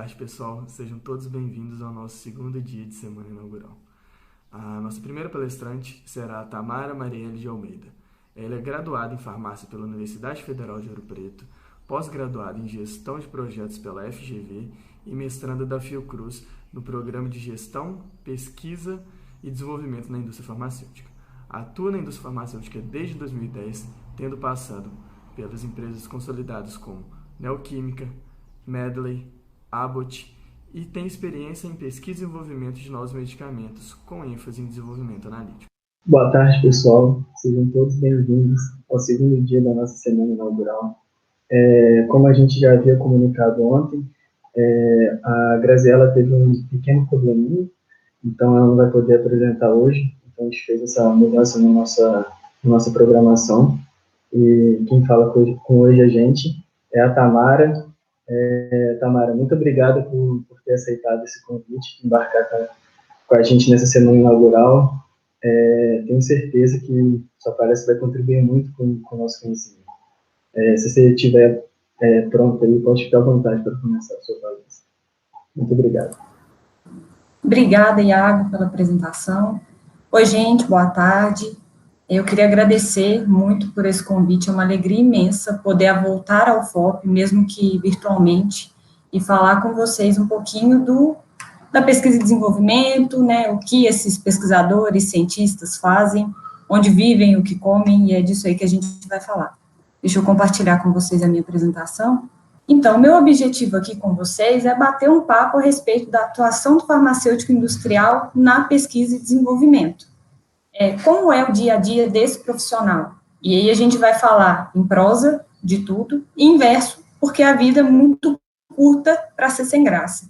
tarde, pessoal. Sejam todos bem-vindos ao nosso segundo dia de semana inaugural. A nossa primeira palestrante será a Tamara Marielle de Almeida. Ela é graduada em farmácia pela Universidade Federal de Ouro Preto, pós-graduada em gestão de projetos pela FGV e mestranda da Fiocruz no programa de gestão, pesquisa e desenvolvimento na indústria farmacêutica. Atua na indústria farmacêutica desde 2010, tendo passado pelas empresas consolidadas como Neoquímica, Medley, Abbott e tem experiência em pesquisa e desenvolvimento de novos medicamentos, com ênfase em desenvolvimento analítico. Boa tarde, pessoal. Sejam todos bem-vindos ao segundo dia da nossa semana inaugural. Como a gente já havia comunicado ontem, a Graziela teve um pequeno probleminha, então ela não vai poder apresentar hoje. Então a gente fez essa mudança na nossa programação. E quem fala com hoje a gente é a Tamara. Tamara, muito obrigada por ter aceitado esse convite, embarcar com a gente nessa semana inaugural. Tenho certeza que sua palestra vai contribuir muito com o nosso conhecimento. Se você estiver pronto aí, pode ficar à vontade para começar a sua palestra. Muito obrigado. Obrigada, Iago, pela apresentação. Oi, gente, boa tarde. Eu queria agradecer muito por esse convite, é uma alegria imensa poder voltar ao FOP, mesmo que virtualmente, e falar com vocês um pouquinho da pesquisa e desenvolvimento, né, o que esses pesquisadores, cientistas fazem, onde vivem, o que comem, e é disso aí que a gente vai falar. Deixa eu compartilhar com vocês a minha apresentação. Então, meu objetivo aqui com vocês é bater um papo a respeito da atuação do farmacêutico industrial na pesquisa e desenvolvimento. Como é o dia a dia desse profissional? E aí a gente vai falar em prosa, de tudo, e em verso, porque a vida é muito curta para ser sem graça.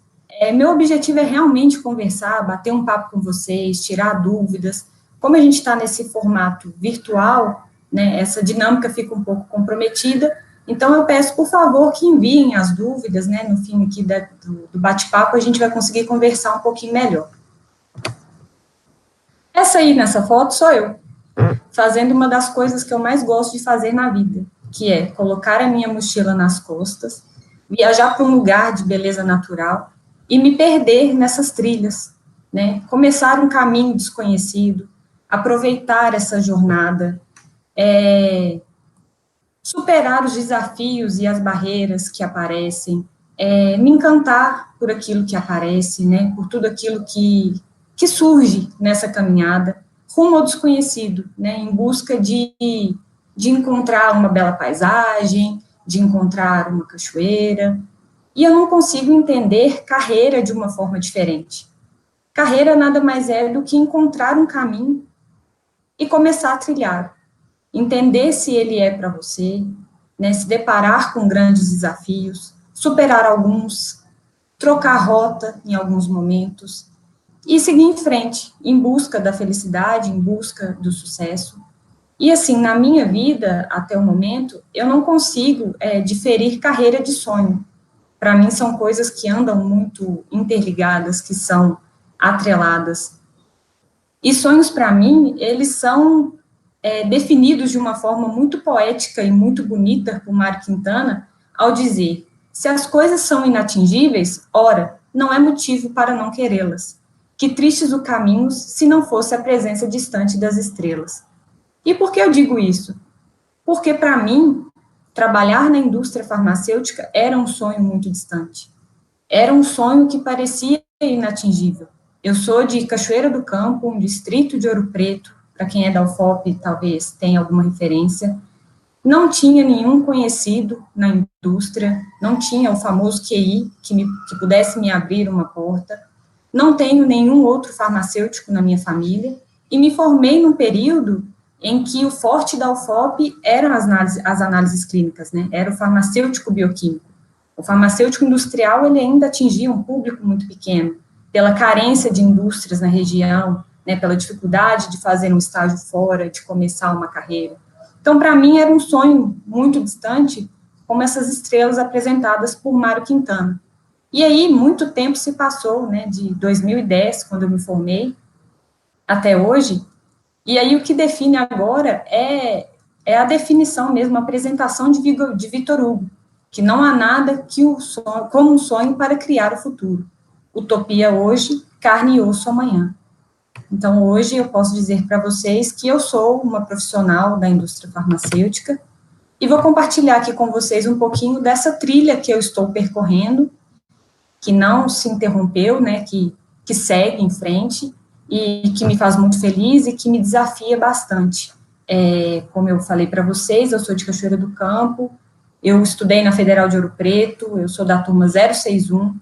Meu objetivo é realmente conversar, bater um papo com vocês, tirar dúvidas. Como a gente está nesse formato virtual, né, essa dinâmica fica um pouco comprometida, então eu peço, por favor, que enviem as dúvidas, né, no fim aqui do bate-papo a gente vai conseguir conversar um pouquinho melhor. Essa aí nessa foto sou eu, fazendo uma das coisas que eu mais gosto de fazer na vida, que é colocar a minha mochila nas costas, viajar para um lugar de beleza natural e me perder nessas trilhas, né? Começar um caminho desconhecido, aproveitar essa jornada, superar os desafios e as barreiras que aparecem, me encantar por aquilo que aparece, né? Por tudo aquilo que surge nessa caminhada, rumo ao desconhecido, né, em busca de encontrar uma bela paisagem, de encontrar uma cachoeira, e eu não consigo entender carreira de uma forma diferente. Carreira nada mais é do que encontrar um caminho e começar a trilhar, entender se ele é para você, né, se deparar com grandes desafios, superar alguns, trocar rota em alguns momentos, e seguir em frente, em busca da felicidade, em busca do sucesso. E assim, na minha vida, até o momento, eu não consigo diferir carreira de sonho. Para mim, são coisas que andam muito interligadas, que são atreladas. E sonhos, para mim, eles são definidos de uma forma muito poética e muito bonita por Mário Quintana, ao dizer, se as coisas são inatingíveis, ora, não é motivo para não querê-las. Que tristes os caminhos, se não fosse a presença distante das estrelas. E por que eu digo isso? Porque, para mim, trabalhar na indústria farmacêutica era um sonho muito distante. Era um sonho que parecia inatingível. Eu sou de Cachoeira do Campo, um distrito de Ouro Preto, para quem é da UFOP, talvez tenha alguma referência. Não tinha nenhum conhecido na indústria, não tinha o famoso QI que pudesse me abrir uma porta. Não tenho nenhum outro farmacêutico na minha família, e me formei num período em que o forte da UFOP eram as análises clínicas, né? Era o farmacêutico bioquímico. O farmacêutico industrial, ele ainda atingia um público muito pequeno, pela carência de indústrias na região, né, pela dificuldade de fazer um estágio fora, de começar uma carreira. Então, para mim, era um sonho muito distante, como essas estrelas apresentadas por Mário Quintana. E aí, muito tempo se passou, né, de 2010, quando eu me formei, até hoje, e aí o que define agora é a definição mesmo, a apresentação de Victor Hugo, que não há nada que como um sonho para criar o futuro. Utopia hoje, carne e osso amanhã. Então, hoje eu posso dizer para vocês que eu sou uma profissional da indústria farmacêutica e vou compartilhar aqui com vocês um pouquinho dessa trilha que eu estou percorrendo, que não se interrompeu, né, que segue em frente e que me faz muito feliz e que me desafia bastante. Como eu falei para vocês, eu sou de Cachoeira do Campo, eu estudei na Federal de Ouro Preto, eu sou da turma 061,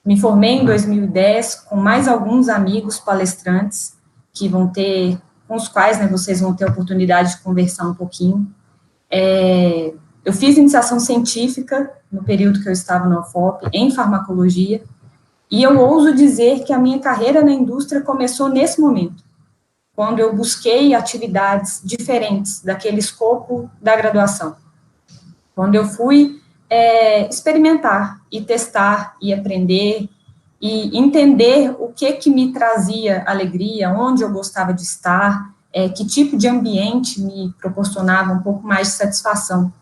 me formei em 2010 com mais alguns amigos palestrantes com os quais, né, vocês vão ter a oportunidade de conversar um pouquinho. Eu fiz iniciação científica no período que eu estava na UFOP, em farmacologia, e eu ouso dizer que a minha carreira na indústria começou nesse momento, quando eu busquei atividades diferentes daquele escopo da graduação, quando eu fui experimentar e testar e aprender e entender o que me trazia alegria, onde eu gostava de estar, que tipo de ambiente me proporcionava um pouco mais de satisfação.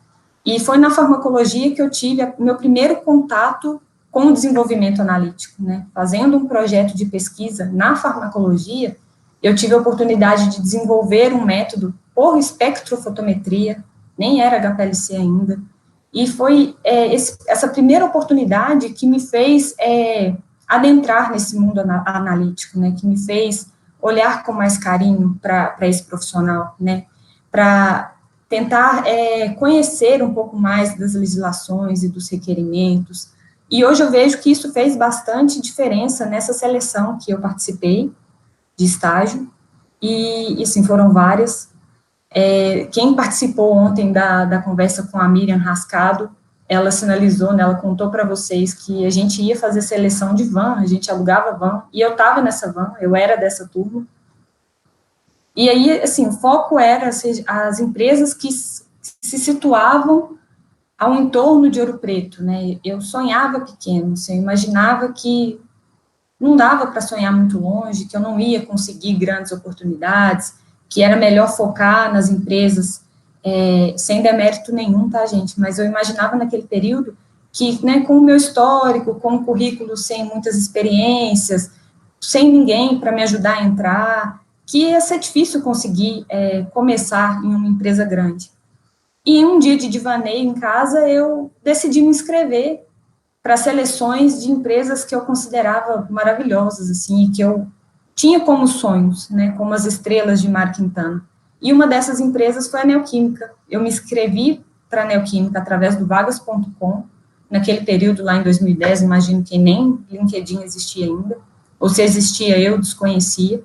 E foi na farmacologia que eu tive o meu primeiro contato com o desenvolvimento analítico, né? Fazendo um projeto de pesquisa na farmacologia, eu tive a oportunidade de desenvolver um método por espectrofotometria, nem era HPLC ainda, e foi essa primeira oportunidade que me fez adentrar nesse mundo analítico, né? Que me fez olhar com mais carinho para esse profissional, né? Para tentar conhecer um pouco mais das legislações e dos requerimentos. E hoje eu vejo que isso fez bastante diferença nessa seleção que eu participei de estágio, e sim, foram várias. Quem participou ontem da conversa com a Miriam Rascado, ela sinalizou, né, ela contou para vocês que a gente ia fazer seleção de van, a gente alugava van, e eu estava nessa van, eu era dessa turma. E aí, assim, o foco era as empresas que se situavam ao entorno de Ouro Preto, né? Eu sonhava pequeno, assim, eu imaginava que não dava para sonhar muito longe, que eu não ia conseguir grandes oportunidades, que era melhor focar nas empresas, sem demérito nenhum, tá, gente? Mas eu imaginava naquele período que, né, com o meu histórico, com um currículo sem muitas experiências, sem ninguém para me ajudar a entrar, que ia ser difícil conseguir começar em uma empresa grande. E em um dia de devaneio em casa, eu decidi me inscrever para seleções de empresas que eu considerava maravilhosas, assim, que eu tinha como sonhos, né, como as estrelas de Mar Quintana. E uma dessas empresas foi a Neoquímica. Eu me inscrevi para a Neoquímica através do vagas.com, naquele período lá em 2010, imagino que nem LinkedIn existia ainda, ou se existia eu desconhecia,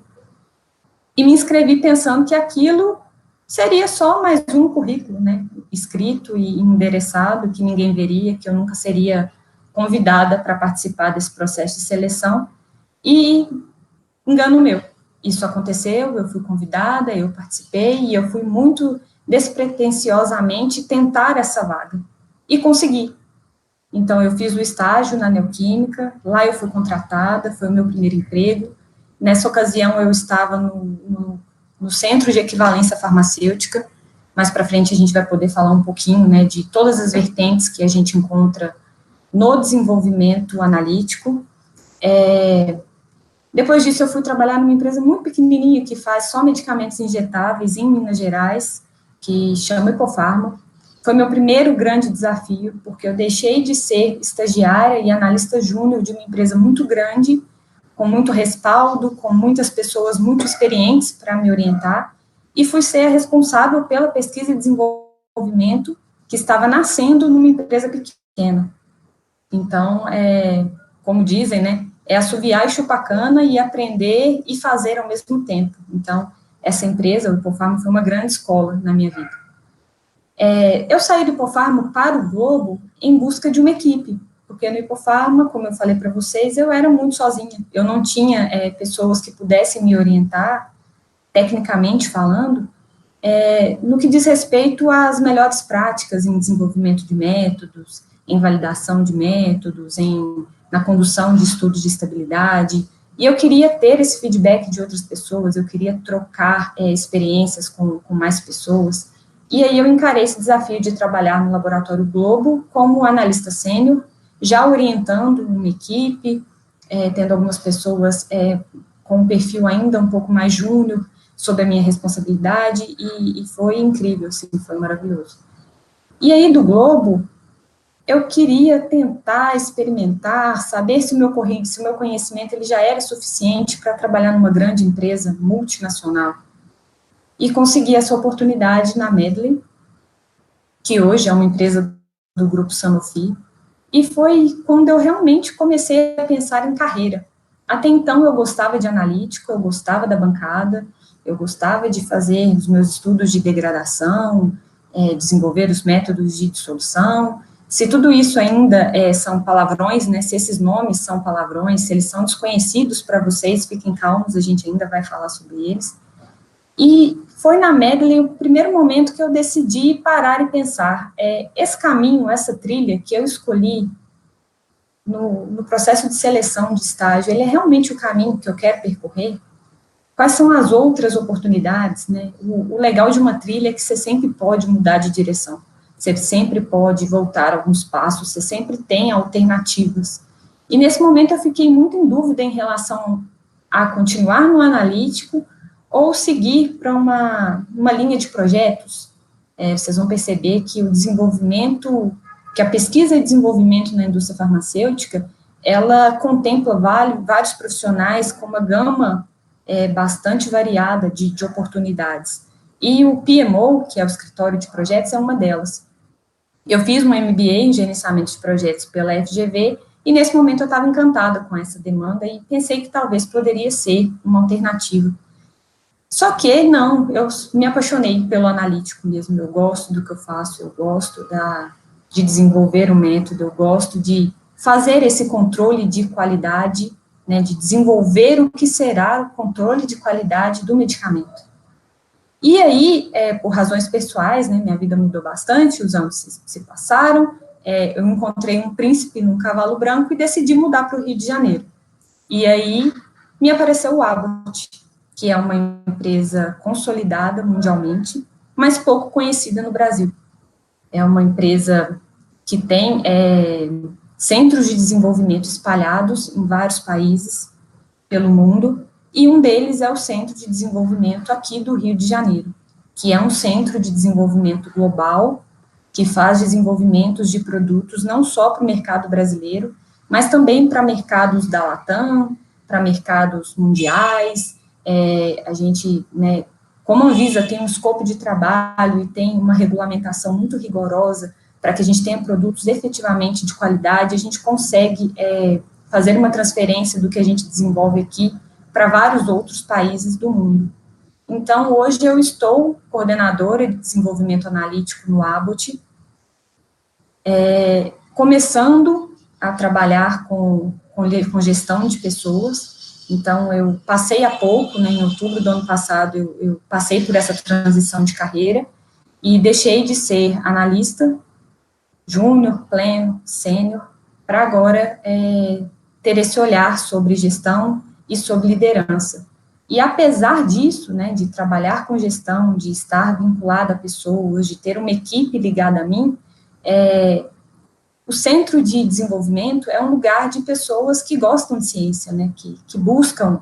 e me inscrevi pensando que aquilo seria só mais um currículo, né, escrito e endereçado, que ninguém veria, que eu nunca seria convidada para participar desse processo de seleção, e engano meu. Isso aconteceu, eu fui convidada, eu participei, e eu fui muito despretensiosamente tentar essa vaga, e consegui. Então, eu fiz o estágio na Neoquímica, lá eu fui contratada, foi o meu primeiro emprego. Nessa ocasião, eu estava no Centro de Equivalência Farmacêutica, mais para frente a gente vai poder falar um pouquinho, né, de todas as vertentes que a gente encontra no desenvolvimento analítico. Depois disso, eu fui trabalhar numa empresa muito pequenininha que faz só medicamentos injetáveis em Minas Gerais, que chama Ecofarma. Foi meu primeiro grande desafio, porque eu deixei de ser estagiária e analista júnior de uma empresa muito grande, com muito respaldo, com muitas pessoas muito experientes para me orientar, e fui ser a responsável pela pesquisa e desenvolvimento que estava nascendo numa empresa pequena. Então, como dizem, né, assoviar e chupar cana e aprender e fazer ao mesmo tempo. Então, essa empresa, o Hipofarma, foi uma grande escola na minha vida. Eu saí do Hipofarma para o Globo em busca de uma equipe, porque no Hipofarma, como eu falei para vocês, eu era muito sozinha. Eu não tinha pessoas que pudessem me orientar, tecnicamente falando, no que diz respeito às melhores práticas em desenvolvimento de métodos, em validação de métodos, na condução de estudos de estabilidade, e eu queria ter esse feedback de outras pessoas, eu queria trocar experiências com mais pessoas, E aí eu encarei esse desafio de trabalhar no Laboratório Globo como analista sênior, já orientando uma equipe, tendo algumas pessoas com um perfil ainda um pouco mais júnior sob a minha responsabilidade, e foi incrível, assim, foi maravilhoso. E aí, do Globo, eu queria tentar experimentar, saber se o meu conhecimento ele já era suficiente para trabalhar numa grande empresa multinacional. E consegui essa oportunidade na Medley, que hoje é uma empresa do grupo Sanofi, e foi quando eu realmente comecei a pensar em carreira. Até então, eu gostava de analítico, eu gostava da bancada, eu gostava de fazer os meus estudos de degradação, desenvolver os métodos de dissolução. Se tudo isso ainda são palavrões, né, se esses nomes são palavrões, se eles são desconhecidos para vocês, fiquem calmos, a gente ainda vai falar sobre eles. E foi na Medley o primeiro momento que eu decidi parar e pensar, esse caminho, essa trilha que eu escolhi no processo de seleção de estágio, ele é realmente o caminho que eu quero percorrer? Quais são as outras oportunidades, né? O legal de uma trilha é que você sempre pode mudar de direção, você sempre pode voltar alguns passos, você sempre tem alternativas. E nesse momento eu fiquei muito em dúvida em relação a continuar no analítico ou seguir para uma linha de projetos. Vocês vão perceber que o desenvolvimento, que a pesquisa e desenvolvimento na indústria farmacêutica, ela contempla vários profissionais com uma gama bastante variada de oportunidades. E o PMO, que é o escritório de projetos, é uma delas. Eu fiz um MBA em gerenciamento de projetos pela FGV, e nesse momento eu estava encantada com essa demanda e pensei que talvez poderia ser uma alternativa. Só que, não, eu me apaixonei pelo analítico mesmo, eu gosto do que eu faço, eu gosto de desenvolver o método, eu gosto de fazer esse controle de qualidade, né, de desenvolver o que será o controle de qualidade do medicamento. E aí, por razões pessoais, né, minha vida mudou bastante, os anos se passaram, eu encontrei um príncipe num cavalo branco e decidi mudar para o Rio de Janeiro. E aí, me apareceu o Abbott, que é uma empresa consolidada mundialmente, mas pouco conhecida no Brasil. É uma empresa que tem centros de desenvolvimento espalhados em vários países pelo mundo, e um deles é o Centro de Desenvolvimento aqui do Rio de Janeiro, que é um centro de desenvolvimento global, que faz desenvolvimentos de produtos não só para o mercado brasileiro, mas também para mercados da Latam, para mercados mundiais. A gente, né, como a Anvisa tem um escopo de trabalho e tem uma regulamentação muito rigorosa para que a gente tenha produtos efetivamente de qualidade, a gente consegue fazer uma transferência do que a gente desenvolve aqui para vários outros países do mundo. Então, hoje eu estou coordenadora de desenvolvimento analítico no Abbott, começando a trabalhar com gestão de pessoas. Então, eu passei há pouco, né, em outubro do ano passado, eu passei por essa transição de carreira e deixei de ser analista, júnior, pleno, sênior, para agora ter esse olhar sobre gestão e sobre liderança. E apesar disso, né, de trabalhar com gestão, de estar vinculada a pessoas, de ter uma equipe ligada a mim, o Centro de Desenvolvimento é um lugar de pessoas que gostam de ciência, né, que buscam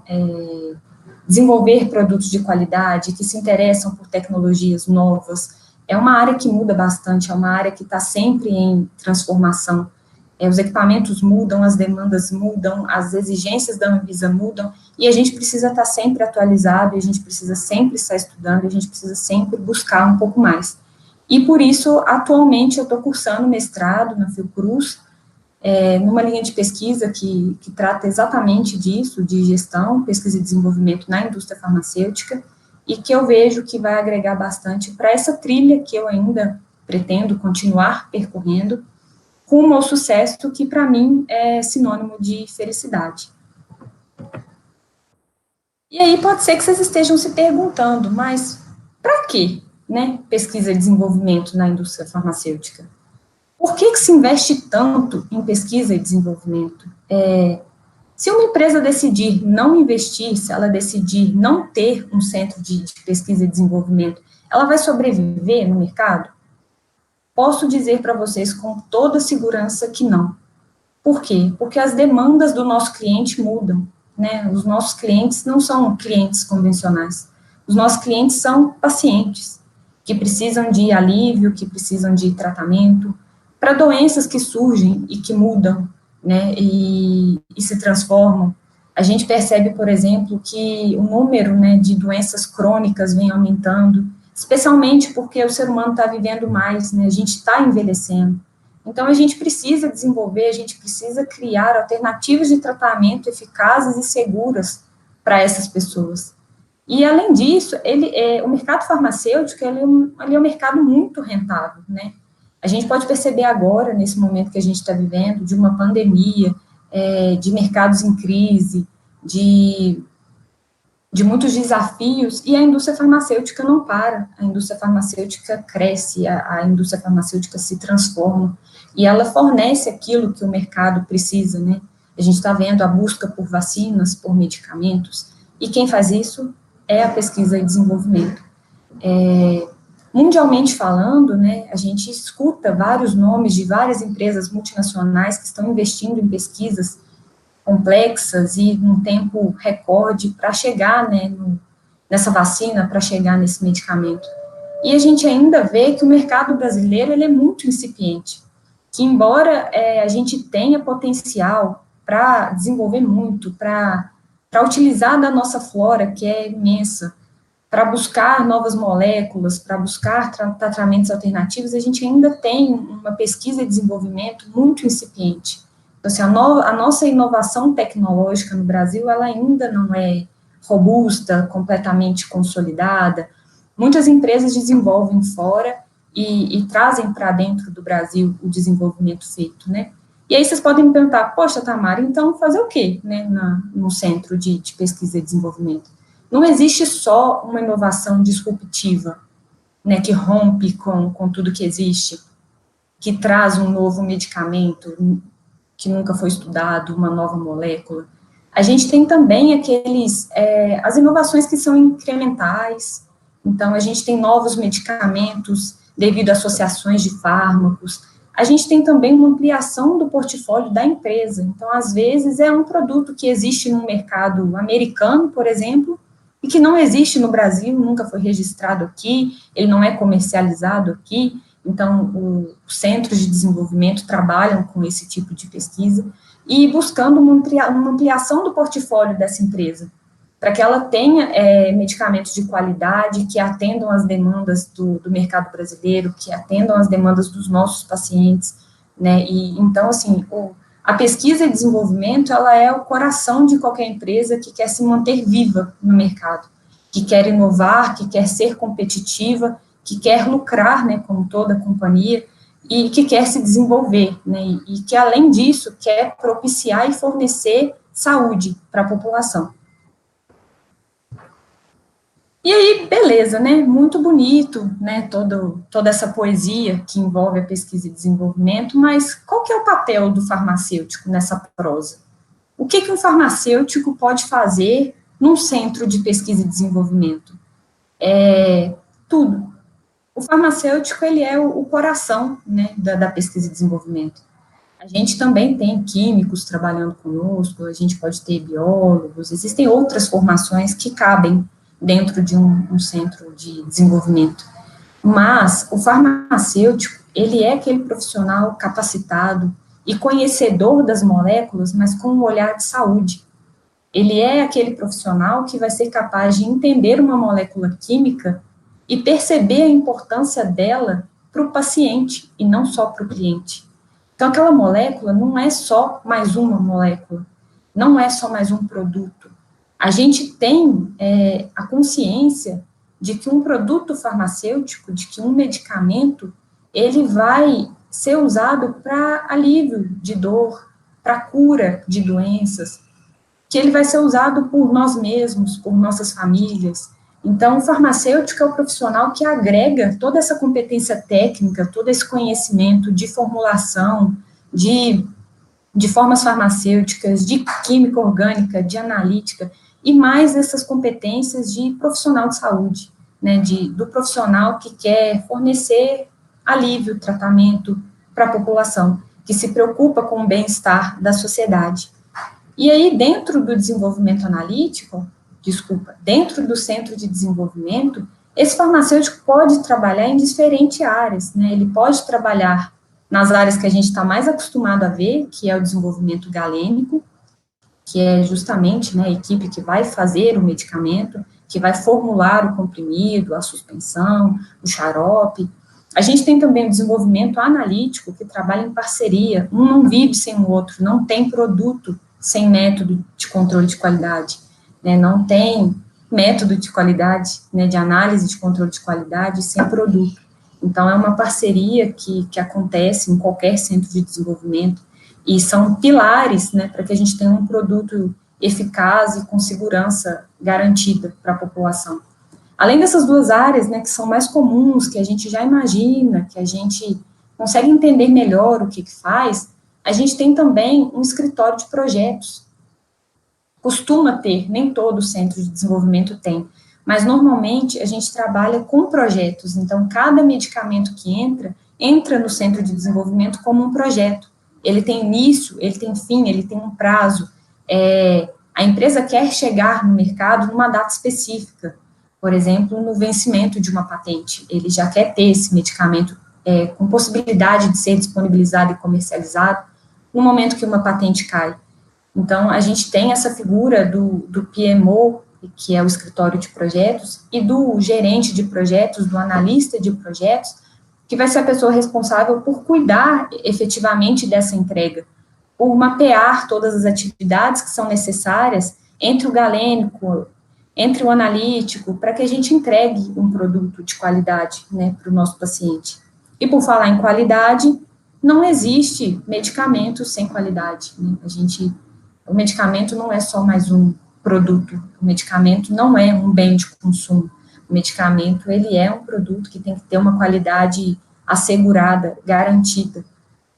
desenvolver produtos de qualidade, que se interessam por tecnologias novas. É uma área que muda bastante, é uma área que está sempre em transformação. Os equipamentos mudam, as demandas mudam, as exigências da Anvisa mudam, e a gente precisa estar sempre atualizado, a gente precisa sempre estar estudando, a gente precisa sempre buscar um pouco mais. E por isso, atualmente, eu estou cursando mestrado na Fiocruz, numa linha de pesquisa que trata exatamente disso, de gestão, pesquisa e desenvolvimento na indústria farmacêutica, e que eu vejo que vai agregar bastante para essa trilha que eu ainda pretendo continuar percorrendo, rumo ao sucesso, que para mim é sinônimo de felicidade. E aí pode ser que vocês estejam se perguntando, mas para quê, né, pesquisa e desenvolvimento na indústria farmacêutica? Por que se investe tanto em pesquisa e desenvolvimento? Se uma empresa decidir não investir, se ela decidir não ter um centro de pesquisa e desenvolvimento, ela vai sobreviver no mercado? Posso dizer para vocês com toda segurança que não. Por quê? Porque as demandas do nosso cliente mudam, né? Os nossos clientes não são clientes convencionais. Os nossos clientes são pacientes que precisam de alívio, que precisam de tratamento para doenças que surgem e que mudam, né? E se transformam. A gente percebe, por exemplo, que o número, né, de doenças crônicas vem aumentando, especialmente porque o ser humano está vivendo mais, né? A gente está envelhecendo. Então, a gente precisa desenvolver, a gente precisa criar alternativas de tratamento eficazes e seguras para essas pessoas. E, além disso, o mercado farmacêutico ele é um mercado muito rentável, né? A gente pode perceber agora, nesse momento que a gente está vivendo, de uma pandemia, de mercados em crise, de muitos desafios, e a indústria farmacêutica não para, a indústria farmacêutica cresce, a indústria farmacêutica se transforma, e ela fornece aquilo que o mercado precisa, né? A gente está vendo a busca por vacinas, por medicamentos, e quem faz isso é a pesquisa e desenvolvimento. Mundialmente falando, né, a gente escuta vários nomes de várias empresas multinacionais que estão investindo em pesquisas complexas e num tempo recorde para chegar, né, nessa vacina, para chegar nesse medicamento. E a gente ainda vê que o mercado brasileiro ele é muito incipiente, que embora a gente tenha potencial para desenvolver muito, para utilizar da nossa flora, que é imensa, para buscar novas moléculas, para buscar tratamentos alternativos, a gente ainda tem uma pesquisa e desenvolvimento muito incipiente. Então, assim, a nossa inovação tecnológica no Brasil, ela ainda não é robusta, completamente consolidada. Muitas empresas desenvolvem fora e trazem para dentro do Brasil o desenvolvimento feito, né? E aí vocês podem me perguntar, poxa, Tamara, então fazer o quê, né, no centro de pesquisa e desenvolvimento? Não existe só uma inovação disruptiva, né, que rompe com tudo que existe, que traz um novo medicamento que nunca foi estudado, uma nova molécula. A gente tem também as inovações que são incrementais. Então, a gente tem novos medicamentos devido a associações de fármacos. A gente tem também uma ampliação do portfólio da empresa. Então, às vezes, é um produto que existe no mercado americano, por exemplo, e que não existe no Brasil, nunca foi registrado aqui, ele não é comercializado aqui. Então, os centros de desenvolvimento trabalham com esse tipo de pesquisa e buscando uma ampliação do portfólio dessa empresa, para que ela tenha medicamentos de qualidade que atendam às demandas do mercado brasileiro, que atendam às demandas dos nossos pacientes, né? E então, assim, a pesquisa e desenvolvimento, ela é o coração de qualquer empresa que quer se manter viva no mercado, que quer inovar, que quer ser competitiva, que quer lucrar, né, como toda companhia, e que quer se desenvolver, né, e que, além disso, quer propiciar e fornecer saúde para a população. E aí, beleza, né, muito bonito, né, toda essa poesia que envolve a pesquisa e desenvolvimento, mas qual que é o papel do farmacêutico nessa prosa? O que um farmacêutico pode fazer num centro de pesquisa e desenvolvimento? Tudo. O farmacêutico, ele é o coração, né, da pesquisa e desenvolvimento. A gente também tem químicos trabalhando conosco, a gente pode ter biólogos, existem outras formações que cabem dentro de um centro de desenvolvimento. Mas o farmacêutico, ele é aquele profissional capacitado e conhecedor das moléculas, mas com um olhar de saúde. Ele é aquele profissional que vai ser capaz de entender uma molécula química e perceber a importância dela para o paciente e não só para o cliente. Então, aquela molécula não é só mais uma molécula, não é só mais um produto. A gente tem a consciência de que um produto farmacêutico, de que um medicamento, ele vai ser usado para alívio de dor, para cura de doenças, que ele vai ser usado por nós mesmos, por nossas famílias. Então, o farmacêutico é o profissional que agrega toda essa competência técnica, todo esse conhecimento de formulação, de formas farmacêuticas, de química orgânica, de analítica, e mais essas competências de profissional de saúde, né, do profissional que quer fornecer alívio, tratamento para a população, que se preocupa com o bem-estar da sociedade. E aí, dentro do desenvolvimento analítico, dentro do centro de desenvolvimento, esse farmacêutico pode trabalhar em diferentes áreas, né? Ele pode trabalhar nas áreas que a gente está mais acostumado a ver, que é o desenvolvimento galênico, que é justamente, né, a equipe que vai fazer o medicamento, que vai formular o comprimido, a suspensão, o xarope. A gente tem também o desenvolvimento analítico, que trabalha em parceria, um não vive sem o outro, não tem produto sem método de controle de qualidade, né, não tem método de qualidade, né, de análise de controle de qualidade sem produto. Então, é uma parceria que acontece em qualquer centro de desenvolvimento, e são pilares, né, para que a gente tenha um produto eficaz e com segurança garantida para a população. Além dessas duas áreas, né, que são mais comuns, que a gente já imagina, que a gente consegue entender melhor o que faz, a gente tem também um escritório de projetos. Costuma ter, nem todo centro de desenvolvimento tem, mas normalmente a gente trabalha com projetos, então cada medicamento que entra no centro de desenvolvimento como um projeto. Ele tem início, ele tem fim, ele tem um prazo. A empresa quer chegar no mercado numa data específica, por exemplo, no vencimento de uma patente. Ele já quer ter esse medicamento com possibilidade de ser disponibilizado e comercializado no momento que uma patente cai. Então, a gente tem essa figura do PMO, que é o escritório de projetos, e do gerente de projetos, do analista de projetos, que vai ser a pessoa responsável por cuidar efetivamente dessa entrega, por mapear todas as atividades que são necessárias entre o galênico, entre o analítico, para que a gente entregue um produto de qualidade, né, para o nosso paciente. E por falar em qualidade, não existe medicamento sem qualidade, né? O medicamento não é só mais um produto, o medicamento não é um bem de consumo. O medicamento, ele é um produto que tem que ter uma qualidade assegurada, garantida,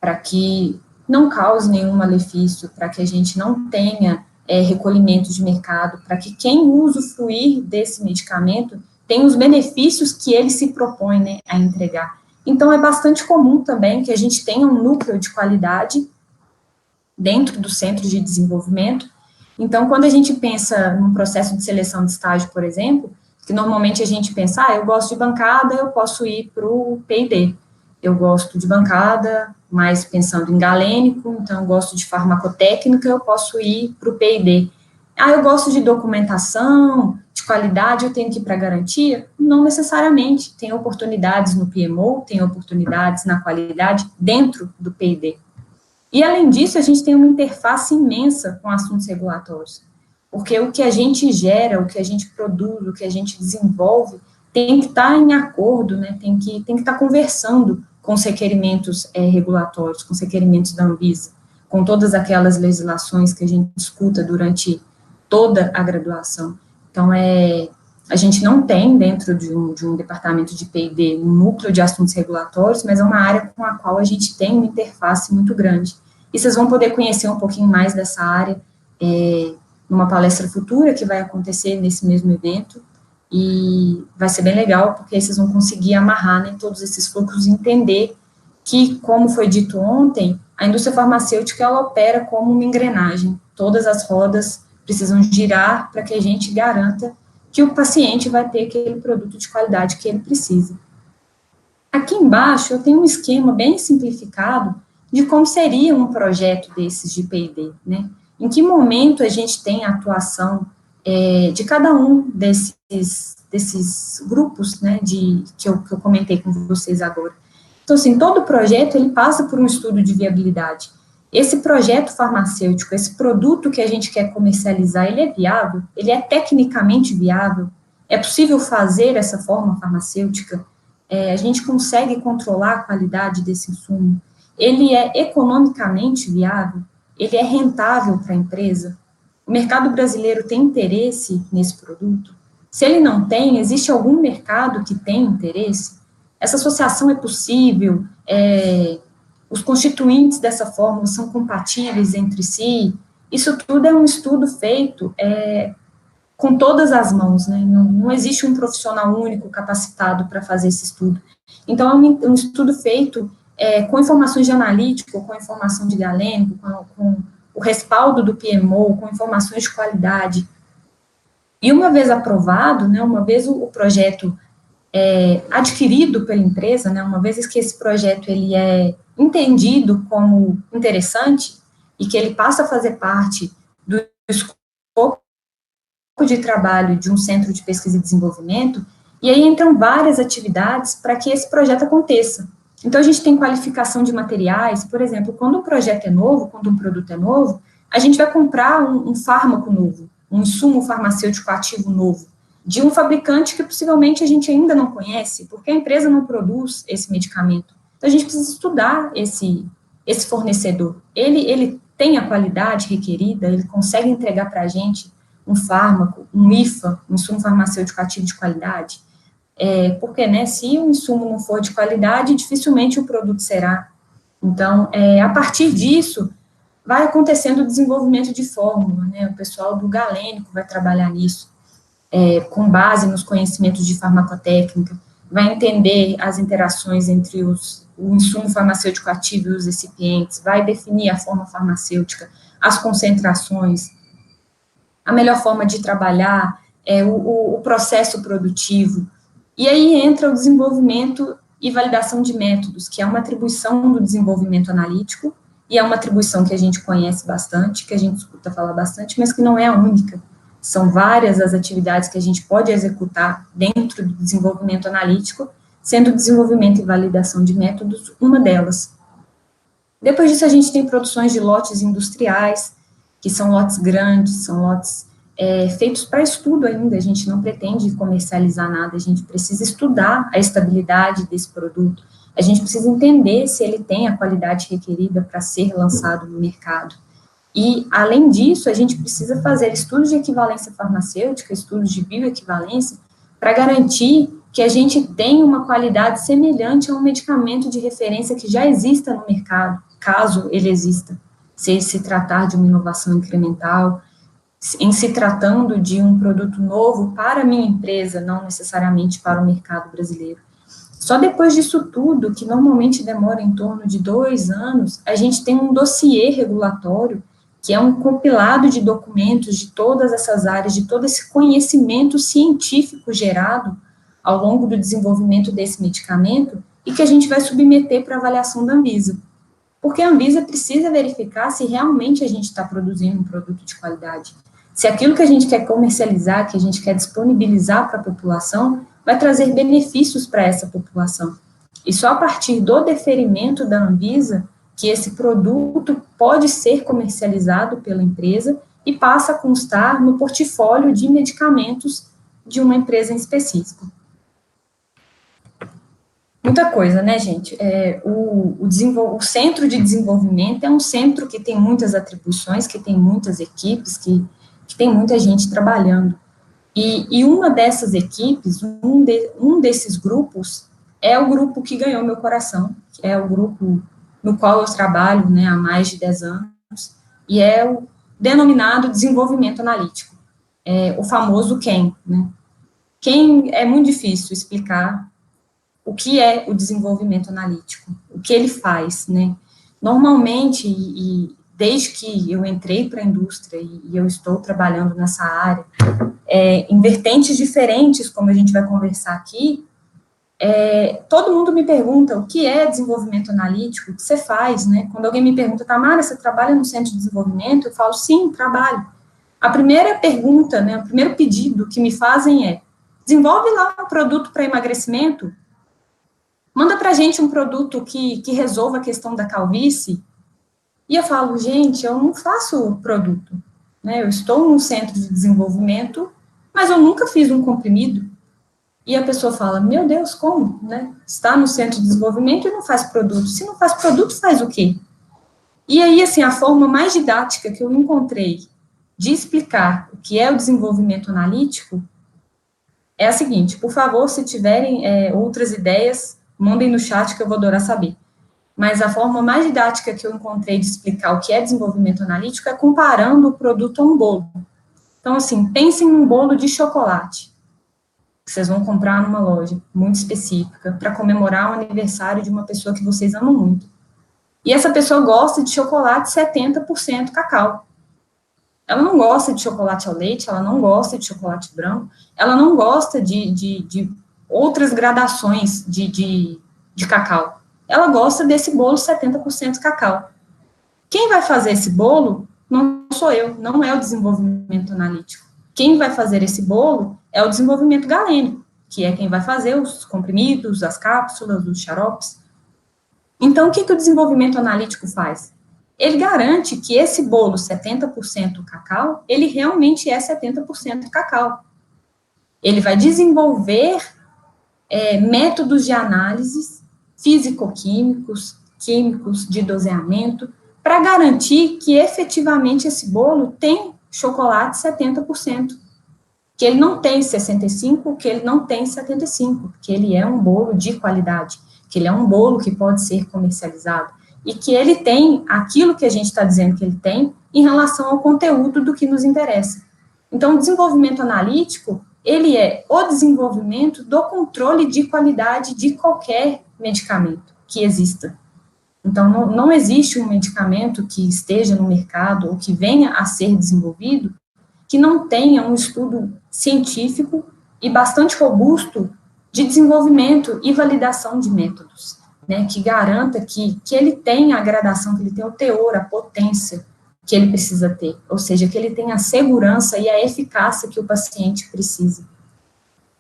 para que não cause nenhum malefício, para que a gente não tenha recolhimento de mercado, para que quem usufruir desse medicamento tenha os benefícios que ele se propõe, né, a entregar. Então, é bastante comum também que a gente tenha um núcleo de qualidade dentro do centro de desenvolvimento. Então, quando a gente pensa num processo de seleção de estágio, por exemplo, que normalmente a gente pensa, eu gosto de bancada, eu posso ir para o P&D. Eu gosto de bancada, mas pensando em galênico, então eu gosto de farmacotécnica, eu posso ir para o P&D. Eu gosto de documentação, de qualidade, eu tenho que ir para garantia? Não necessariamente. Tem oportunidades no PMO, tem oportunidades na qualidade dentro do P&D. E, além disso, a gente tem uma interface imensa com assuntos regulatórios. Porque o que a gente gera, o que a gente produz, o que a gente desenvolve, tem que estar em acordo, né? Tem que estar conversando com os requerimentos regulatórios, com os requerimentos da Anvisa, com todas aquelas legislações que a gente escuta durante toda a graduação. Então, a gente não tem dentro de um departamento de P&D um núcleo de assuntos regulatórios, mas é uma área com a qual a gente tem uma interface muito grande. E vocês vão poder conhecer um pouquinho mais dessa área numa palestra futura que vai acontecer nesse mesmo evento, e vai ser bem legal, porque aí vocês vão conseguir amarrar, né, todos esses fluxos e entender que, como foi dito ontem, a indústria farmacêutica, ela opera como uma engrenagem. Todas as rodas precisam girar para que a gente garanta que o paciente vai ter aquele produto de qualidade que ele precisa. Aqui embaixo eu tenho um esquema bem simplificado de como seria um projeto desses de P&D, né? Em que momento a gente tem a atuação de cada um desses grupos, né, que eu comentei com vocês agora. Então, assim, todo projeto, ele passa por um estudo de viabilidade. Esse projeto farmacêutico, esse produto que a gente quer comercializar, ele é viável? Ele é tecnicamente viável? É possível fazer essa forma farmacêutica? A gente consegue controlar a qualidade desse insumo? Ele é economicamente viável? Ele é rentável para a empresa? O mercado brasileiro tem interesse nesse produto? Se ele não tem, existe algum mercado que tem interesse? Essa associação é possível? Os constituintes dessa fórmula são compatíveis entre si? Isso tudo é um estudo feito com todas as mãos, né? Não existe um profissional único capacitado para fazer esse estudo. Então, é um estudo feito com informações de analítico, com informação de galênico, com o respaldo do PMO, com informações de qualidade. E uma vez aprovado, né, uma vez o projeto adquirido pela empresa, né, uma vez que esse projeto ele é entendido como interessante e que ele passa a fazer parte do escopo de trabalho de um centro de pesquisa e desenvolvimento, e aí entram várias atividades para que esse projeto aconteça. Então, a gente tem qualificação de materiais, por exemplo, quando um projeto é novo, quando um produto é novo, a gente vai comprar um fármaco novo, um insumo farmacêutico ativo novo, de um fabricante que possivelmente a gente ainda não conhece, porque a empresa não produz esse medicamento. Então, a gente precisa estudar esse fornecedor. Ele tem a qualidade requerida, ele consegue entregar para a gente um fármaco, um IFA, um insumo farmacêutico ativo de qualidade. Porque, né, se o insumo não for de qualidade, dificilmente o produto será. Então, a partir disso, vai acontecendo o desenvolvimento de fórmula, né, o pessoal do galênico vai trabalhar nisso, com base nos conhecimentos de farmacotécnica, vai entender as interações entre o insumo farmacêutico ativo e os recipientes, vai definir a forma farmacêutica, as concentrações, a melhor forma de trabalhar, o processo produtivo. E aí entra o desenvolvimento e validação de métodos, que é uma atribuição do desenvolvimento analítico, e é uma atribuição que a gente conhece bastante, que a gente escuta falar bastante, mas que não é a única. São várias as atividades que a gente pode executar dentro do desenvolvimento analítico, sendo o desenvolvimento e validação de métodos uma delas. Depois disso, a gente tem produções de lotes industriais, que são lotes grandes, são lotes feitos para estudo ainda, a gente não pretende comercializar nada, a gente precisa estudar a estabilidade desse produto, a gente precisa entender se ele tem a qualidade requerida para ser lançado no mercado. E, além disso, a gente precisa fazer estudos de equivalência farmacêutica, estudos de bioequivalência, para garantir que a gente tenha uma qualidade semelhante a um medicamento de referência que já exista no mercado, caso ele exista, se tratar de uma inovação incremental, em se tratando de um produto novo para a minha empresa, não necessariamente para o mercado brasileiro. Só depois disso tudo, que normalmente demora em torno de 2 anos, a gente tem um dossiê regulatório, que é um compilado de documentos de todas essas áreas, de todo esse conhecimento científico gerado ao longo do desenvolvimento desse medicamento, e que a gente vai submeter para avaliação da Anvisa. Porque a Anvisa precisa verificar se realmente a gente está produzindo um produto de qualidade. Se aquilo que a gente quer comercializar, que a gente quer disponibilizar para a população, vai trazer benefícios para essa população. E só a partir do deferimento da Anvisa que esse produto pode ser comercializado pela empresa e passa a constar no portfólio de medicamentos de uma empresa em específico. Muita coisa, né, gente? O centro de desenvolvimento é um centro que tem muitas atribuições, que tem muitas equipes, que tem muita gente trabalhando. E uma dessas equipes, um desses grupos, é o grupo que ganhou meu coração, que é o grupo no qual eu trabalho, né, há mais de 10 anos, e é o denominado desenvolvimento analítico, o famoso QEM, né? QEM é muito difícil explicar o que é o desenvolvimento analítico, o que ele faz, né? Normalmente, desde que eu entrei para a indústria e eu estou trabalhando nessa área, em vertentes diferentes, como a gente vai conversar aqui, todo mundo me pergunta o que é desenvolvimento analítico, o que você faz, né? Quando alguém me pergunta, Tamara, você trabalha no centro de desenvolvimento? Eu falo, sim, trabalho. A primeira pergunta, né, o primeiro pedido que me fazem é, desenvolve lá um produto para emagrecimento, manda para a gente um produto que resolva a questão da calvície. E eu falo, gente, eu não faço produto, né? Eu estou num centro de desenvolvimento, mas eu nunca fiz um comprimido. E a pessoa fala, meu Deus, como, né? Está no centro de desenvolvimento e não faz produto. Se não faz produto, faz o quê? E aí, assim, a forma mais didática que eu encontrei de explicar o que é o desenvolvimento analítico é a seguinte, por favor, se tiverem outras ideias, mandem no chat que eu vou adorar saber. Mas a forma mais didática que eu encontrei de explicar o que é desenvolvimento analítico é comparando o produto a um bolo. Então, assim, pensem num bolo de chocolate, que vocês vão comprar numa loja muito específica, para comemorar o aniversário de uma pessoa que vocês amam muito. E essa pessoa gosta de chocolate 70% cacau. Ela não gosta de chocolate ao leite, ela não gosta de chocolate branco, ela não gosta de outras gradações de cacau. Ela gosta desse bolo 70% cacau. Quem vai fazer esse bolo não sou eu, não é o desenvolvimento analítico. Quem vai fazer esse bolo é o desenvolvimento galênico, que é quem vai fazer os comprimidos, as cápsulas, os xaropes. Então, o que o desenvolvimento analítico faz? Ele garante que esse bolo 70% cacau, ele realmente é 70% cacau. Ele vai desenvolver métodos de análise físico-químicos, químicos de doseamento, para garantir que efetivamente esse bolo tem chocolate 70%, que ele não tem 65%, que ele não tem 75%, que ele é um bolo de qualidade, que ele é um bolo que pode ser comercializado, e que ele tem aquilo que a gente está dizendo que ele tem em relação ao conteúdo do que nos interessa. Então, o desenvolvimento analítico, ele é o desenvolvimento do controle de qualidade de qualquer medicamento que exista. Então, não existe um medicamento que esteja no mercado ou que venha a ser desenvolvido que não tenha um estudo científico e bastante robusto de desenvolvimento e validação de métodos, né, que garanta que ele tenha a gradação, que ele tenha o teor, a potência que ele precisa ter, ou seja, que ele tenha a segurança e a eficácia que o paciente precisa.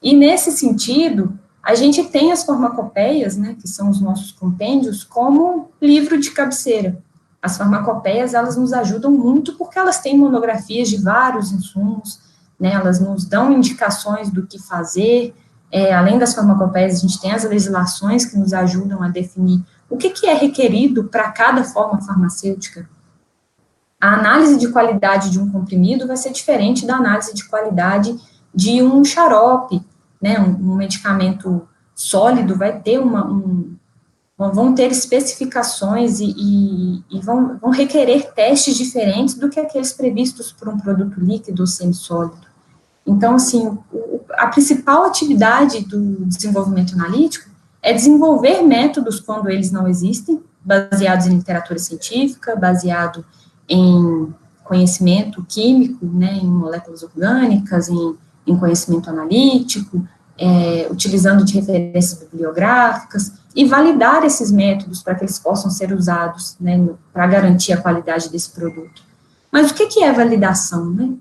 E, nesse sentido, a gente tem as farmacopeias, né, que são os nossos compêndios, como livro de cabeceira. As farmacopeias, elas nos ajudam muito porque elas têm monografias de vários insumos, né, elas nos dão indicações do que fazer. Além das farmacopeias, a gente tem as legislações que nos ajudam a definir o que é requerido para cada forma farmacêutica. A análise de qualidade de um comprimido vai ser diferente da análise de qualidade de um xarope, né, um medicamento sólido vai ter vão ter especificações e vão requerer testes diferentes do que aqueles previstos por um produto líquido ou semissólido. Então, assim, a principal atividade do desenvolvimento analítico é desenvolver métodos quando eles não existem, baseados em literatura científica, baseado em conhecimento químico, né, em moléculas orgânicas, em conhecimento analítico, utilizando de referências bibliográficas, e validar esses métodos para que eles possam ser usados, né, para garantir a qualidade desse produto. Mas o que é validação, né?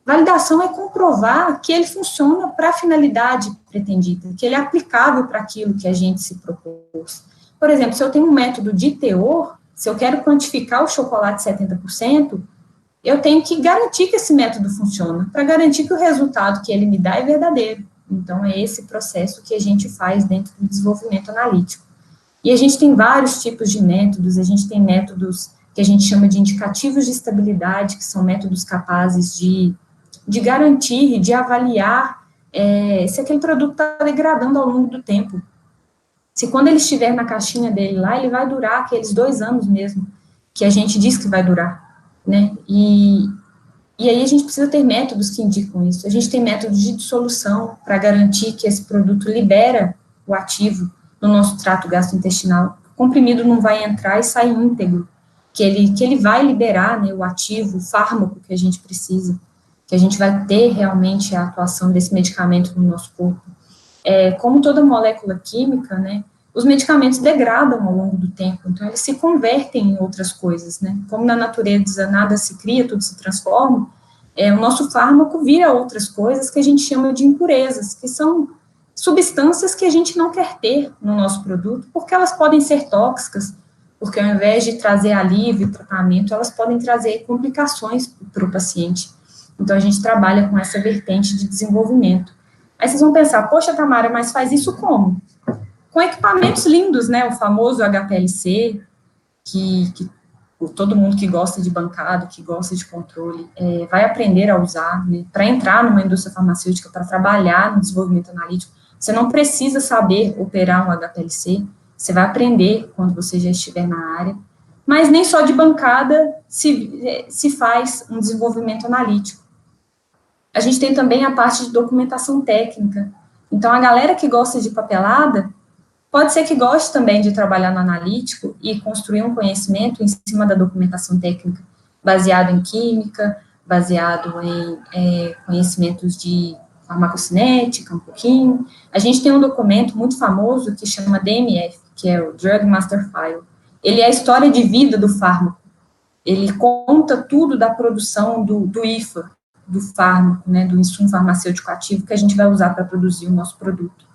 Validação é comprovar que ele funciona para a finalidade pretendida, que ele é aplicável para aquilo que a gente se propôs. Por exemplo, se eu tenho um método de teor, se eu quero quantificar o chocolate 70%, eu tenho que garantir que esse método funciona, para garantir que o resultado que ele me dá é verdadeiro. Então, é esse processo que a gente faz dentro do desenvolvimento analítico. E a gente tem vários tipos de métodos, a gente tem métodos que a gente chama de indicativos de estabilidade, que são métodos capazes de garantir, de avaliar se aquele produto está degradando ao longo do tempo. Se quando ele estiver na caixinha dele lá, ele vai durar aqueles 2 anos mesmo, que a gente diz que vai durar, né? E aí a gente precisa ter métodos que indicam isso. A gente tem métodos de dissolução para garantir que esse produto libera o ativo no nosso trato gastrointestinal. O comprimido não vai entrar e sair íntegro, que ele vai liberar, né, o ativo, o fármaco que a gente precisa, que a gente vai ter realmente a atuação desse medicamento no nosso corpo. Como toda molécula química, né, os medicamentos degradam ao longo do tempo, então eles se convertem em outras coisas, né, como na natureza nada se cria, tudo se transforma, o nosso fármaco vira outras coisas que a gente chama de impurezas, que são substâncias que a gente não quer ter no nosso produto, porque elas podem ser tóxicas, porque ao invés de trazer alívio e tratamento, elas podem trazer complicações para o paciente. Então, a gente trabalha com essa vertente de desenvolvimento. Aí vocês vão pensar, poxa, Tamara, mas faz isso como? Com equipamentos lindos, né, o famoso HPLC, que todo mundo que gosta de bancada, que gosta de controle, vai aprender a usar, né, para entrar numa indústria farmacêutica, para trabalhar no desenvolvimento analítico. Você não precisa saber operar um HPLC, você vai aprender quando você já estiver na área, mas nem só de bancada se faz um desenvolvimento analítico. A gente tem também a parte de documentação técnica. Então, a galera que gosta de papelada, pode ser que goste também de trabalhar no analítico e construir um conhecimento em cima da documentação técnica, baseado em química, baseado em conhecimentos de farmacocinética, um pouquinho. A gente tem um documento muito famoso que chama DMF, que é o Drug Master File. Ele é a história de vida do fármaco. Ele conta tudo da produção do IFA, do fármaco, né, do insumo farmacêutico ativo que a gente vai usar para produzir o nosso produto.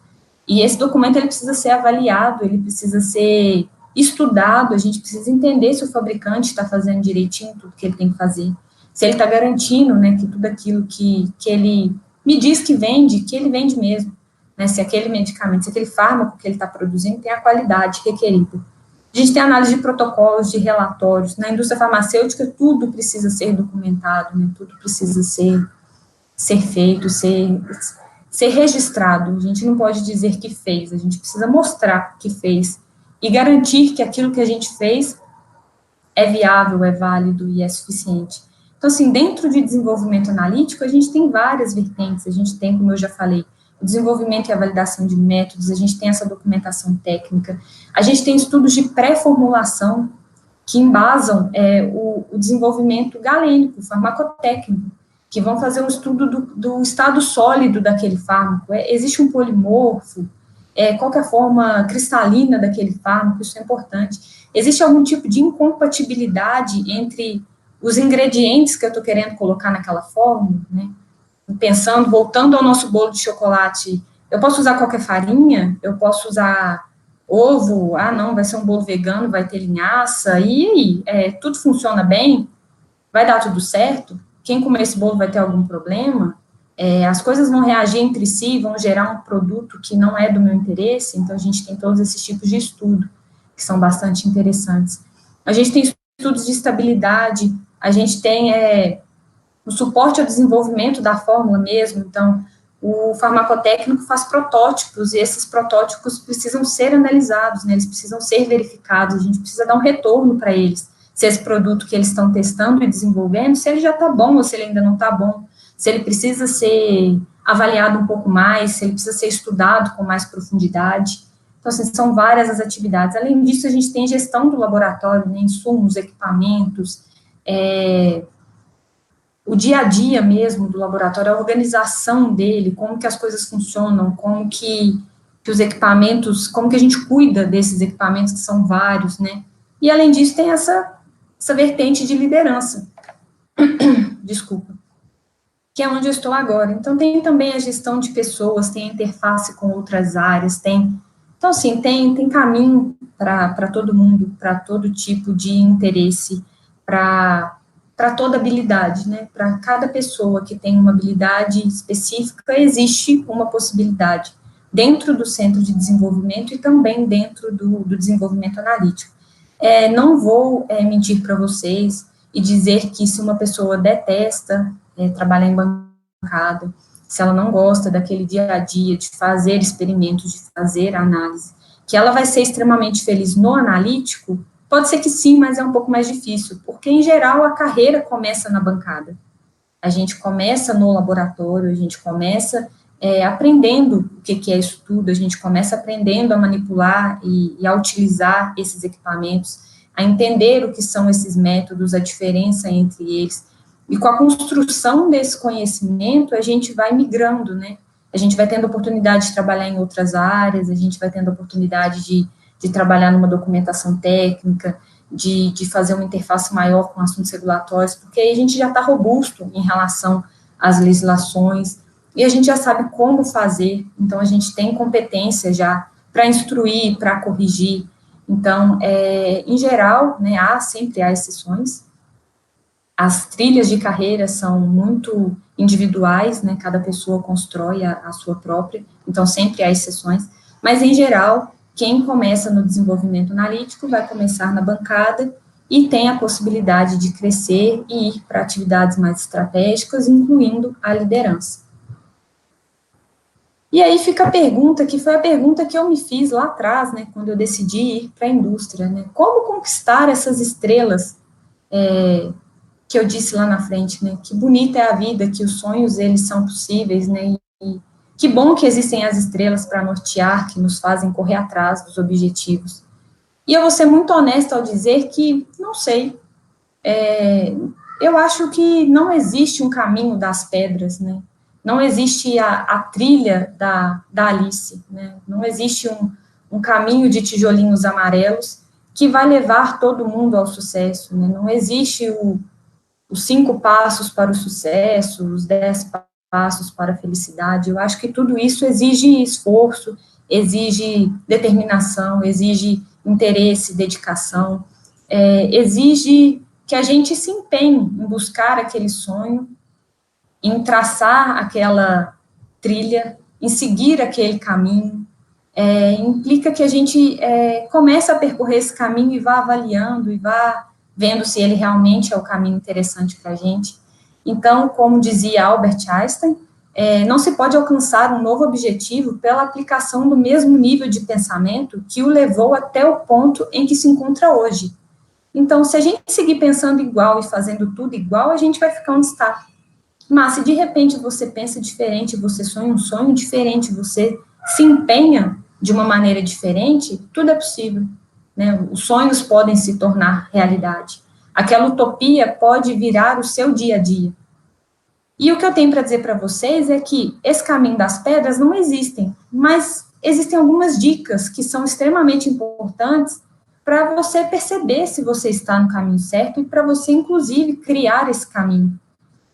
E esse documento, ele precisa ser avaliado, ele precisa ser estudado, a gente precisa entender se o fabricante está fazendo direitinho tudo que ele tem que fazer, se ele está garantindo, né, que tudo aquilo que ele me diz que ele vende mesmo, né, se aquele medicamento, se aquele fármaco que ele está produzindo tem a qualidade requerida. A gente tem análise de protocolos, de relatórios, na indústria farmacêutica tudo precisa ser documentado, né, tudo precisa ser feito, ser registrado. A gente não pode dizer que fez, a gente precisa mostrar que fez e garantir que aquilo que a gente fez é viável, é válido e é suficiente. Então, assim, dentro de desenvolvimento analítico, a gente tem várias vertentes, a gente tem, como eu já falei, o desenvolvimento e a validação de métodos, a gente tem essa documentação técnica, a gente tem estudos de pré-formulação que embasam o desenvolvimento galênico, farmacotécnico, que vão fazer um estudo do estado sólido daquele fármaco. Existe um polimorfo, qual que é a forma cristalina daquele fármaco, isso é importante. Existe algum tipo de incompatibilidade entre os ingredientes que eu estou querendo colocar naquela fórmula, né? Pensando, voltando ao nosso bolo de chocolate, eu posso usar qualquer farinha? Eu posso usar ovo? Ah, não, vai ser um bolo vegano, vai ter linhaça, e aí? Tudo funciona bem? Vai dar tudo certo? Quem comer esse bolo vai ter algum problema? As coisas vão reagir entre si, vão gerar um produto que não é do meu interesse, então a gente tem todos esses tipos de estudo, que são bastante interessantes. A gente tem estudos de estabilidade, a gente tem o suporte ao desenvolvimento da fórmula mesmo, então o farmacotécnico faz protótipos, e esses protótipos precisam ser analisados, né, eles precisam ser verificados, a gente precisa dar um retorno para eles, se esse produto que eles estão testando e desenvolvendo, se ele já está bom ou se ele ainda não está bom, se ele precisa ser avaliado um pouco mais, se ele precisa ser estudado com mais profundidade. Então, assim, são várias as atividades. Além disso, a gente tem gestão do laboratório, né, insumos, equipamentos, o dia a dia mesmo do laboratório, a organização dele, como que as coisas funcionam, como que os equipamentos, como que a gente cuida desses equipamentos, que são vários, né? E, além disso, tem essa vertente de liderança, desculpa, que é onde eu estou agora. Então, tem também a gestão de pessoas, tem a interface com outras áreas, então, assim, tem caminho para todo mundo, para todo tipo de interesse, para toda habilidade, né? Para cada pessoa que tem uma habilidade específica, existe uma possibilidade dentro do centro de desenvolvimento e também dentro do desenvolvimento analítico. Não vou mentir para vocês e dizer que se uma pessoa detesta trabalhar em bancada, se ela não gosta daquele dia a dia, de fazer experimentos, de fazer análise, que ela vai ser extremamente feliz no analítico, pode ser que sim, mas é um pouco mais difícil, porque, em geral, a carreira começa na bancada. A gente começa no laboratório, a gente começa aprendendo o que é isso tudo, a gente começa aprendendo a manipular e a utilizar esses equipamentos, a entender o que são esses métodos, a diferença entre eles, e com a construção desse conhecimento, a gente vai migrando, né? A gente vai tendo oportunidade de trabalhar em outras áreas, a gente vai tendo oportunidade de trabalhar numa documentação técnica, de fazer uma interface maior com assuntos regulatórios, porque aí a gente já está robusto em relação às legislações, e a gente já sabe como fazer, então a gente tem competência já para instruir, para corrigir. Então, em geral, né, sempre há exceções. As trilhas de carreira são muito individuais, né, cada pessoa constrói a sua própria, então sempre há exceções, mas, em geral, quem começa no desenvolvimento analítico vai começar na bancada e tem a possibilidade de crescer e ir para atividades mais estratégicas, incluindo a liderança. E aí fica a pergunta, que foi a pergunta que eu me fiz lá atrás, né, quando eu decidi ir para a indústria, né, como conquistar essas estrelas que eu disse lá na frente, né, que bonita é a vida, que os sonhos, eles são possíveis, né, e que bom que existem as estrelas para nortear, que nos fazem correr atrás dos objetivos. E eu vou ser muito honesta ao dizer que, não sei, eu acho que não existe um caminho das pedras, né, não existe a trilha da Alice, né, não existe um caminho de tijolinhos amarelos que vai levar todo mundo ao sucesso, né, não existe os 5 passos para o sucesso, os 10 passos para a felicidade. Eu acho que tudo isso exige esforço, exige determinação, exige interesse, dedicação, exige que a gente se empenhe em buscar aquele sonho, em traçar aquela trilha, em seguir aquele caminho. Implica que a gente comece a percorrer esse caminho e vá avaliando, e vá vendo se ele realmente é o caminho interessante para a gente. Então, como dizia Albert Einstein, não se pode alcançar um novo objetivo pela aplicação do mesmo nível de pensamento que o levou até o ponto em que se encontra hoje. Então, se a gente seguir pensando igual e fazendo tudo igual, a gente vai ficar onde está. Mas, se de repente você pensa diferente, você sonha um sonho diferente, você se empenha de uma maneira diferente, tudo é possível. Né? Os sonhos podem se tornar realidade. Aquela utopia pode virar o seu dia a dia. E o que eu tenho para dizer para vocês é que esse caminho das pedras não existem, mas existem algumas dicas que são extremamente importantes para você perceber se você está no caminho certo e para você, inclusive, criar esse caminho.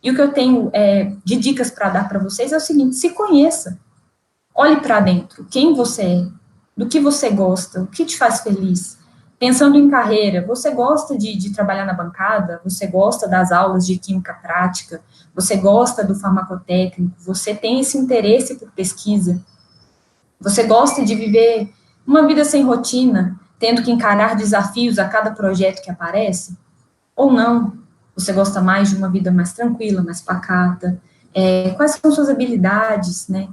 E o que eu tenho de dicas para dar para vocês é o seguinte: se conheça, olhe para dentro, quem você é, do que você gosta, o que te faz feliz. Pensando em carreira, você gosta de trabalhar na bancada, você gosta das aulas de química prática, você gosta do farmacotécnico, você tem esse interesse por pesquisa, você gosta de viver uma vida sem rotina, tendo que encarar desafios a cada projeto que aparece? Ou não? Você gosta mais de uma vida mais tranquila, mais pacata? Quais são suas habilidades, né?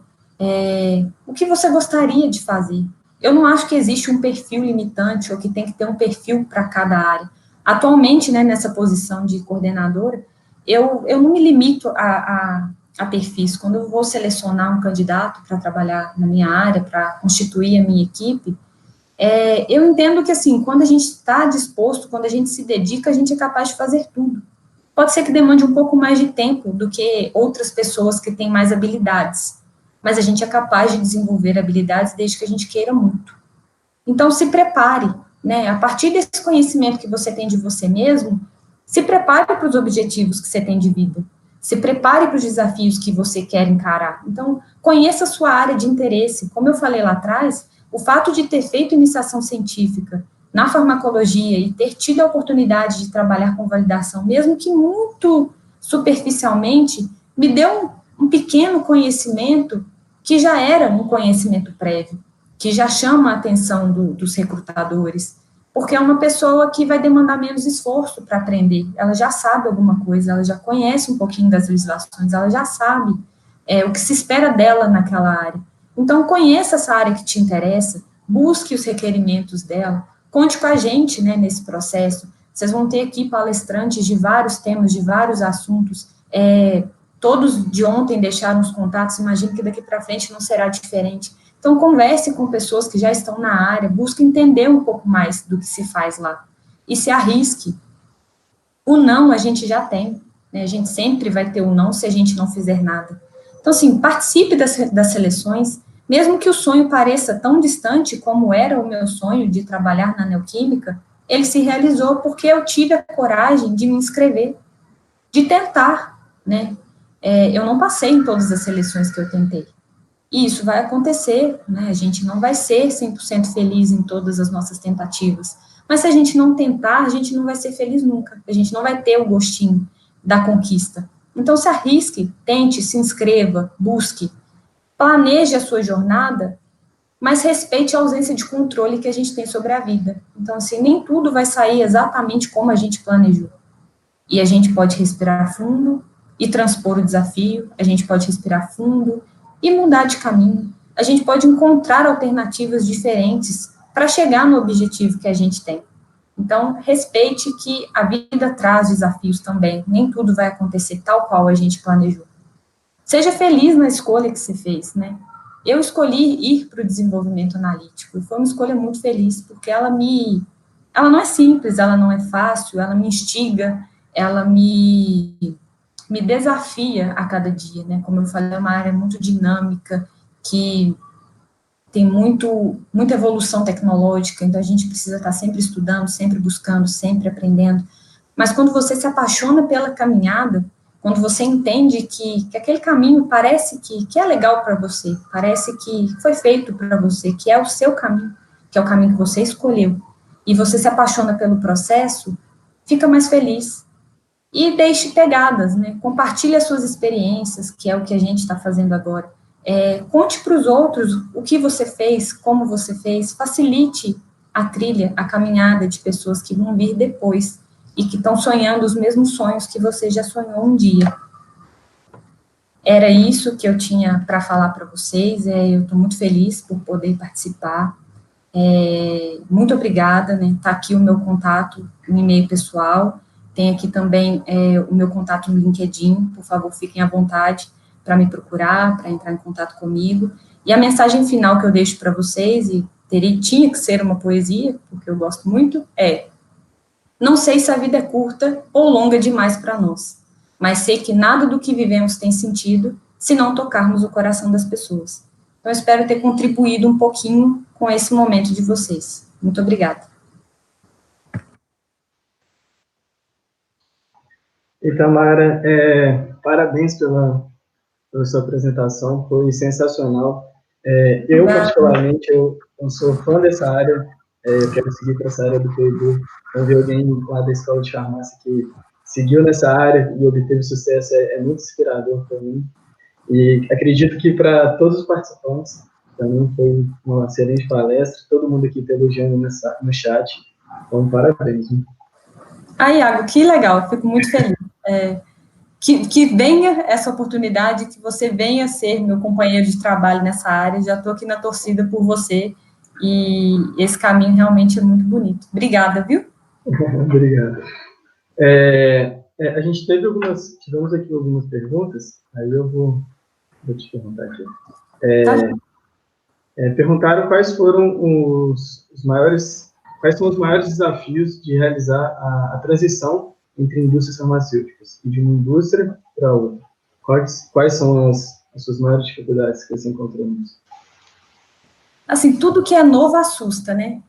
O que você gostaria de fazer? Eu não acho que existe um perfil limitante ou que tem que ter um perfil para cada área. Atualmente, né, nessa posição de coordenadora, eu não me limito a perfis. Quando eu vou selecionar um candidato para trabalhar na minha área, para constituir a minha equipe, eu entendo que, assim, quando a gente está disposto, quando a gente se dedica, a gente é capaz de fazer tudo. Pode ser que demande um pouco mais de tempo do que outras pessoas que têm mais habilidades, mas a gente é capaz de desenvolver habilidades desde que a gente queira muito. Então, se prepare, né? A partir desse conhecimento que você tem de você mesmo, se prepare para os objetivos que você tem de vida. Se prepare para os desafios que você quer encarar. Então, conheça a sua área de interesse. Como eu falei lá atrás, o fato de ter feito iniciação científica na farmacologia e ter tido a oportunidade de trabalhar com validação, mesmo que muito superficialmente, me deu um pequeno conhecimento que já era um conhecimento prévio, que já chama a atenção dos recrutadores, porque é uma pessoa que vai demandar menos esforço para aprender, ela já sabe alguma coisa, ela já conhece um pouquinho das legislações, ela já sabe o que se espera dela naquela área. Então, conheça essa área que te interessa, busque os requerimentos dela, conte com a gente, né, nesse processo. Vocês vão ter aqui palestrantes de vários temas, de vários assuntos, todos de ontem deixaram os contatos, imagino que daqui para frente não será diferente. Então, converse com pessoas que já estão na área, busque entender um pouco mais do que se faz lá. E se arrisque. O não a gente já tem, né? A gente sempre vai ter o não se a gente não fizer nada. Então, assim, participe das seleções, mesmo que o sonho pareça tão distante como era o meu sonho de trabalhar na Neoquímica, ele se realizou porque eu tive a coragem de me inscrever, de tentar, né? Eu não passei em todas as seleções que eu tentei. E isso vai acontecer, né? A gente não vai ser 100% feliz em todas as nossas tentativas. Mas se a gente não tentar, a gente não vai ser feliz nunca. A gente não vai ter o gostinho da conquista. Então, se arrisque, tente, se inscreva, busque. Planeje a sua jornada, mas respeite a ausência de controle que a gente tem sobre a vida. Então, assim, nem tudo vai sair exatamente como a gente planejou. E a gente pode respirar fundo e transpor o desafio, a gente pode respirar fundo e mudar de caminho. A gente pode encontrar alternativas diferentes para chegar no objetivo que a gente tem. Então, respeite que a vida traz desafios também, nem tudo vai acontecer tal qual a gente planejou. Seja feliz na escolha que você fez, né? Eu escolhi ir para o desenvolvimento analítico, e foi uma escolha muito feliz, porque ela não é simples, ela não é fácil, ela me instiga, ela me desafia a cada dia, né? Como eu falei, é uma área muito dinâmica, que tem muita evolução tecnológica, então a gente precisa estar sempre estudando, sempre buscando, sempre aprendendo. Mas quando você se apaixona pela caminhada, quando você entende que aquele caminho parece que é legal para você, parece que foi feito para você, que é o seu caminho, que é o caminho que você escolheu, e você se apaixona pelo processo, fica mais feliz. E deixe pegadas, né? Compartilhe as suas experiências, que é o que a gente está fazendo agora. Conte para os outros o que você fez, como você fez, facilite a trilha, a caminhada de pessoas que vão vir depois e que estão sonhando os mesmos sonhos que você já sonhou um dia. Era isso que eu tinha para falar para vocês, eu estou muito feliz por poder participar. Muito obrigada, né? Está aqui o meu contato, o e-mail pessoal, tem aqui também o meu contato no LinkedIn, por favor, fiquem à vontade para me procurar, para entrar em contato comigo. E a mensagem final que eu deixo para vocês, e tinha que ser uma poesia, porque eu gosto muito, não sei se a vida é curta ou longa demais para nós, mas sei que nada do que vivemos tem sentido se não tocarmos o coração das pessoas. Então, eu espero ter contribuído um pouquinho com esse momento de vocês. Muito obrigada. Itamara, parabéns pela sua apresentação, foi sensacional. Eu, particularmente, eu sou fã dessa área, eu quero seguir para essa área do P&D. Então, ver alguém lá da escola de farmácia que seguiu nessa área e obteve sucesso é muito inspirador para mim. E acredito que para todos os participantes, também foi uma excelente palestra, todo mundo aqui está elogiando no chat, então parabéns. Hein? Iago, que legal, fico muito feliz. Que venha essa oportunidade, que você venha ser meu companheiro de trabalho nessa área, já estou aqui na torcida por você, e esse caminho realmente é muito bonito. Obrigada, viu? Obrigado. A gente tivemos aqui algumas perguntas, aí eu vou te perguntar aqui. Perguntaram quais foram quais são os maiores desafios de realizar a transição entre indústrias farmacêuticas e de uma indústria para outra. Quais são as suas maiores dificuldades que você encontrou nisso? Assim, tudo que é novo assusta, né?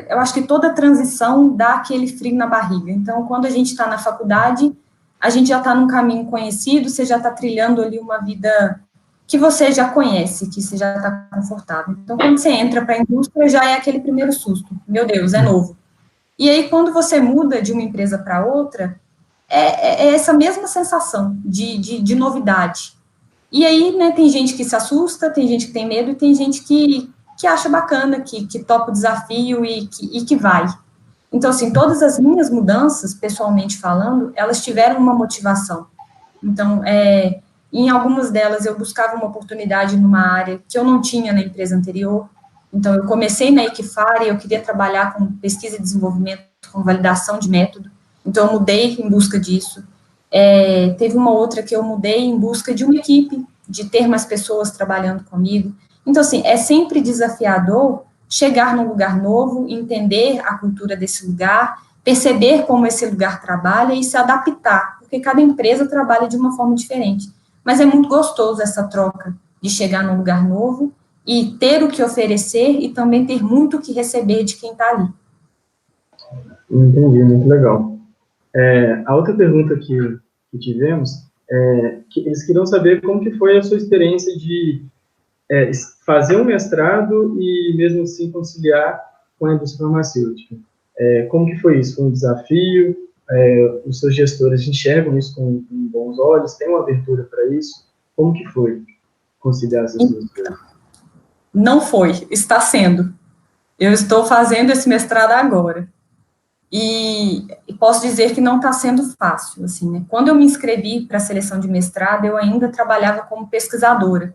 Eu acho que toda transição dá aquele frio na barriga. Então, quando a gente está na faculdade, a gente já está num caminho conhecido, você já está trilhando ali uma vida que você já conhece, que você já está confortável. Então, quando você entra para a indústria, já é aquele primeiro susto. Meu Deus, é novo. E aí, quando você muda de uma empresa para outra, é essa mesma sensação de novidade. E aí, né, tem gente que se assusta, tem gente que tem medo, e tem gente que acha bacana, que topa o desafio e que vai. Então, assim, todas as minhas mudanças, pessoalmente falando, elas tiveram uma motivação. Então, em algumas delas, eu buscava uma oportunidade numa área que eu não tinha na empresa anterior. Então, eu comecei na Equifare, eu queria trabalhar com pesquisa e desenvolvimento, com validação de método. Então, eu mudei em busca disso. Teve uma outra que eu mudei em busca de uma equipe, de ter mais pessoas trabalhando comigo. Então, assim, é sempre desafiador chegar num lugar novo, entender a cultura desse lugar, perceber como esse lugar trabalha e se adaptar, porque cada empresa trabalha de uma forma diferente. Mas é muito gostoso essa troca de chegar num lugar novo e ter o que oferecer e também ter muito o que receber de quem está ali. Entendi, muito legal. A outra pergunta que tivemos que eles queriam saber como que foi a sua experiência de fazer um mestrado e mesmo assim conciliar com a indústria farmacêutica. Como que foi isso? Foi um desafio? Os seus gestores enxergam isso com bons olhos? Tem uma abertura para isso? Como que foi conciliar essas duas coisas? Não foi, está sendo. Eu estou fazendo esse mestrado agora. E posso dizer que não está sendo fácil, assim, né? Quando eu me inscrevi para a seleção de mestrado, eu ainda trabalhava como pesquisadora.